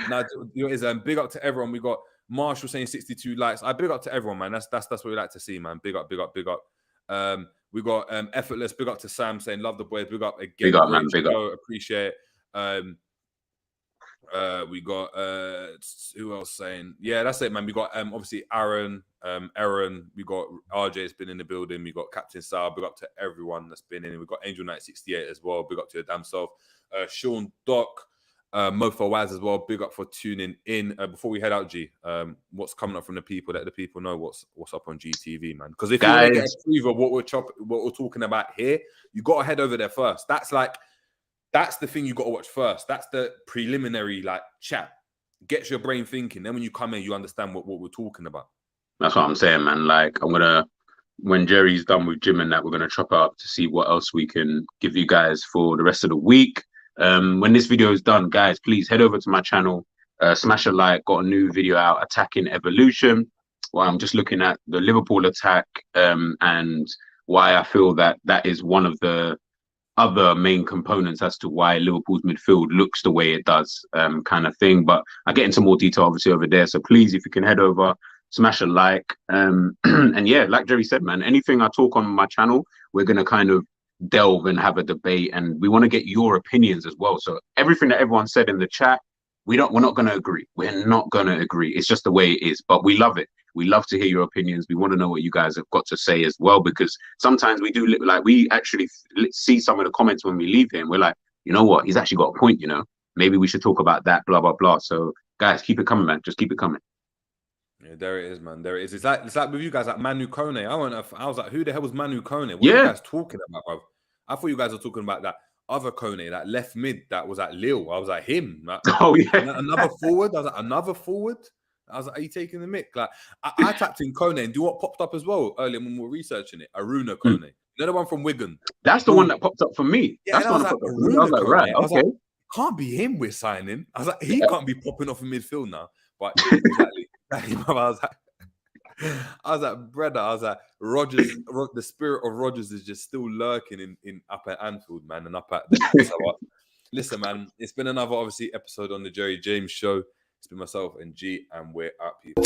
now, big up to everyone. We got Marshall saying 62 likes. I big up to everyone, man. That's what we like to see, man. Big up. We got Effortless. Big up to Sam saying love the boys. Big up again. Big up, man. Big up. Appreciate it. We got who else saying? Yeah, that's it, man. We got obviously Aaron. We got RJ's been in the building. We got Captain Sal. Big up to everyone that's been in. We got Angel Knight 68 as well. Big up to your damn self. Sean Doc. Mofo Waz as well. Big up for tuning in. Before we head out, G, what's coming up from the people? Let the people know what's up on GTV, man. Because if you want to get a preview of what we're talking about here, you got to head over there first. That's the thing you got to watch first. That's the preliminary chat. Gets your brain thinking. Then when you come in, you understand what we're talking about. That's what I'm saying, man. Like, when Jerry's done with gym and that, we're gonna chop up to see what else we can give you guys for the rest of the week. When this video is done, guys, please head over to my channel, smash a like. Got a new video out, Attacking Evolution. Well, I'm just looking at the Liverpool attack and why I feel that is one of the other main components as to why Liverpool's midfield looks the way it does, kind of thing. But I get into more detail obviously over there. So please, if you can head over, smash a like. And yeah, like Jerry said, man, anything I talk on my channel, we're going to kind of delve and have a debate, and we want to get your opinions as well. So everything that everyone said in the chat, we're not going to agree. We're not going to agree. It's just the way it is, but we love it. We love to hear your opinions. We want to know what you guys have got to say as well, because sometimes we do, like, we actually see some of the comments when we leave here and we're like, you know what, he's actually got a point, you know, maybe we should talk about that, blah, blah, blah. So guys, keep it coming, man. Just keep it coming. Yeah, there it is, man. There it is. It's like with you guys, like Manu Kone. I was like, who the hell was Manu Kone? What are you guys talking about, bro? I thought you guys were talking about that other Kone, that left mid that was at Lille. I was like, him. Like, another forward. I was like, another forward. I was like, are you taking the mic? Like, I tapped in Kone, and do what popped up as well earlier when we were researching it? Aruna Kone. You know the one from Wigan? That's the one that popped up for me. Yeah, that's the one that like, popped up for me. I was like, right, okay. Can't be him we're signing. I was like, he can't be popping off in midfield now. But exactly. I was like, brother, I was like, Rodgers, the spirit of Rodgers is just still lurking in up at Anfield, man, and up at the Listen, man, it's been another, obviously, episode on the Jerry James Show. It's been myself and G, and we're up, people.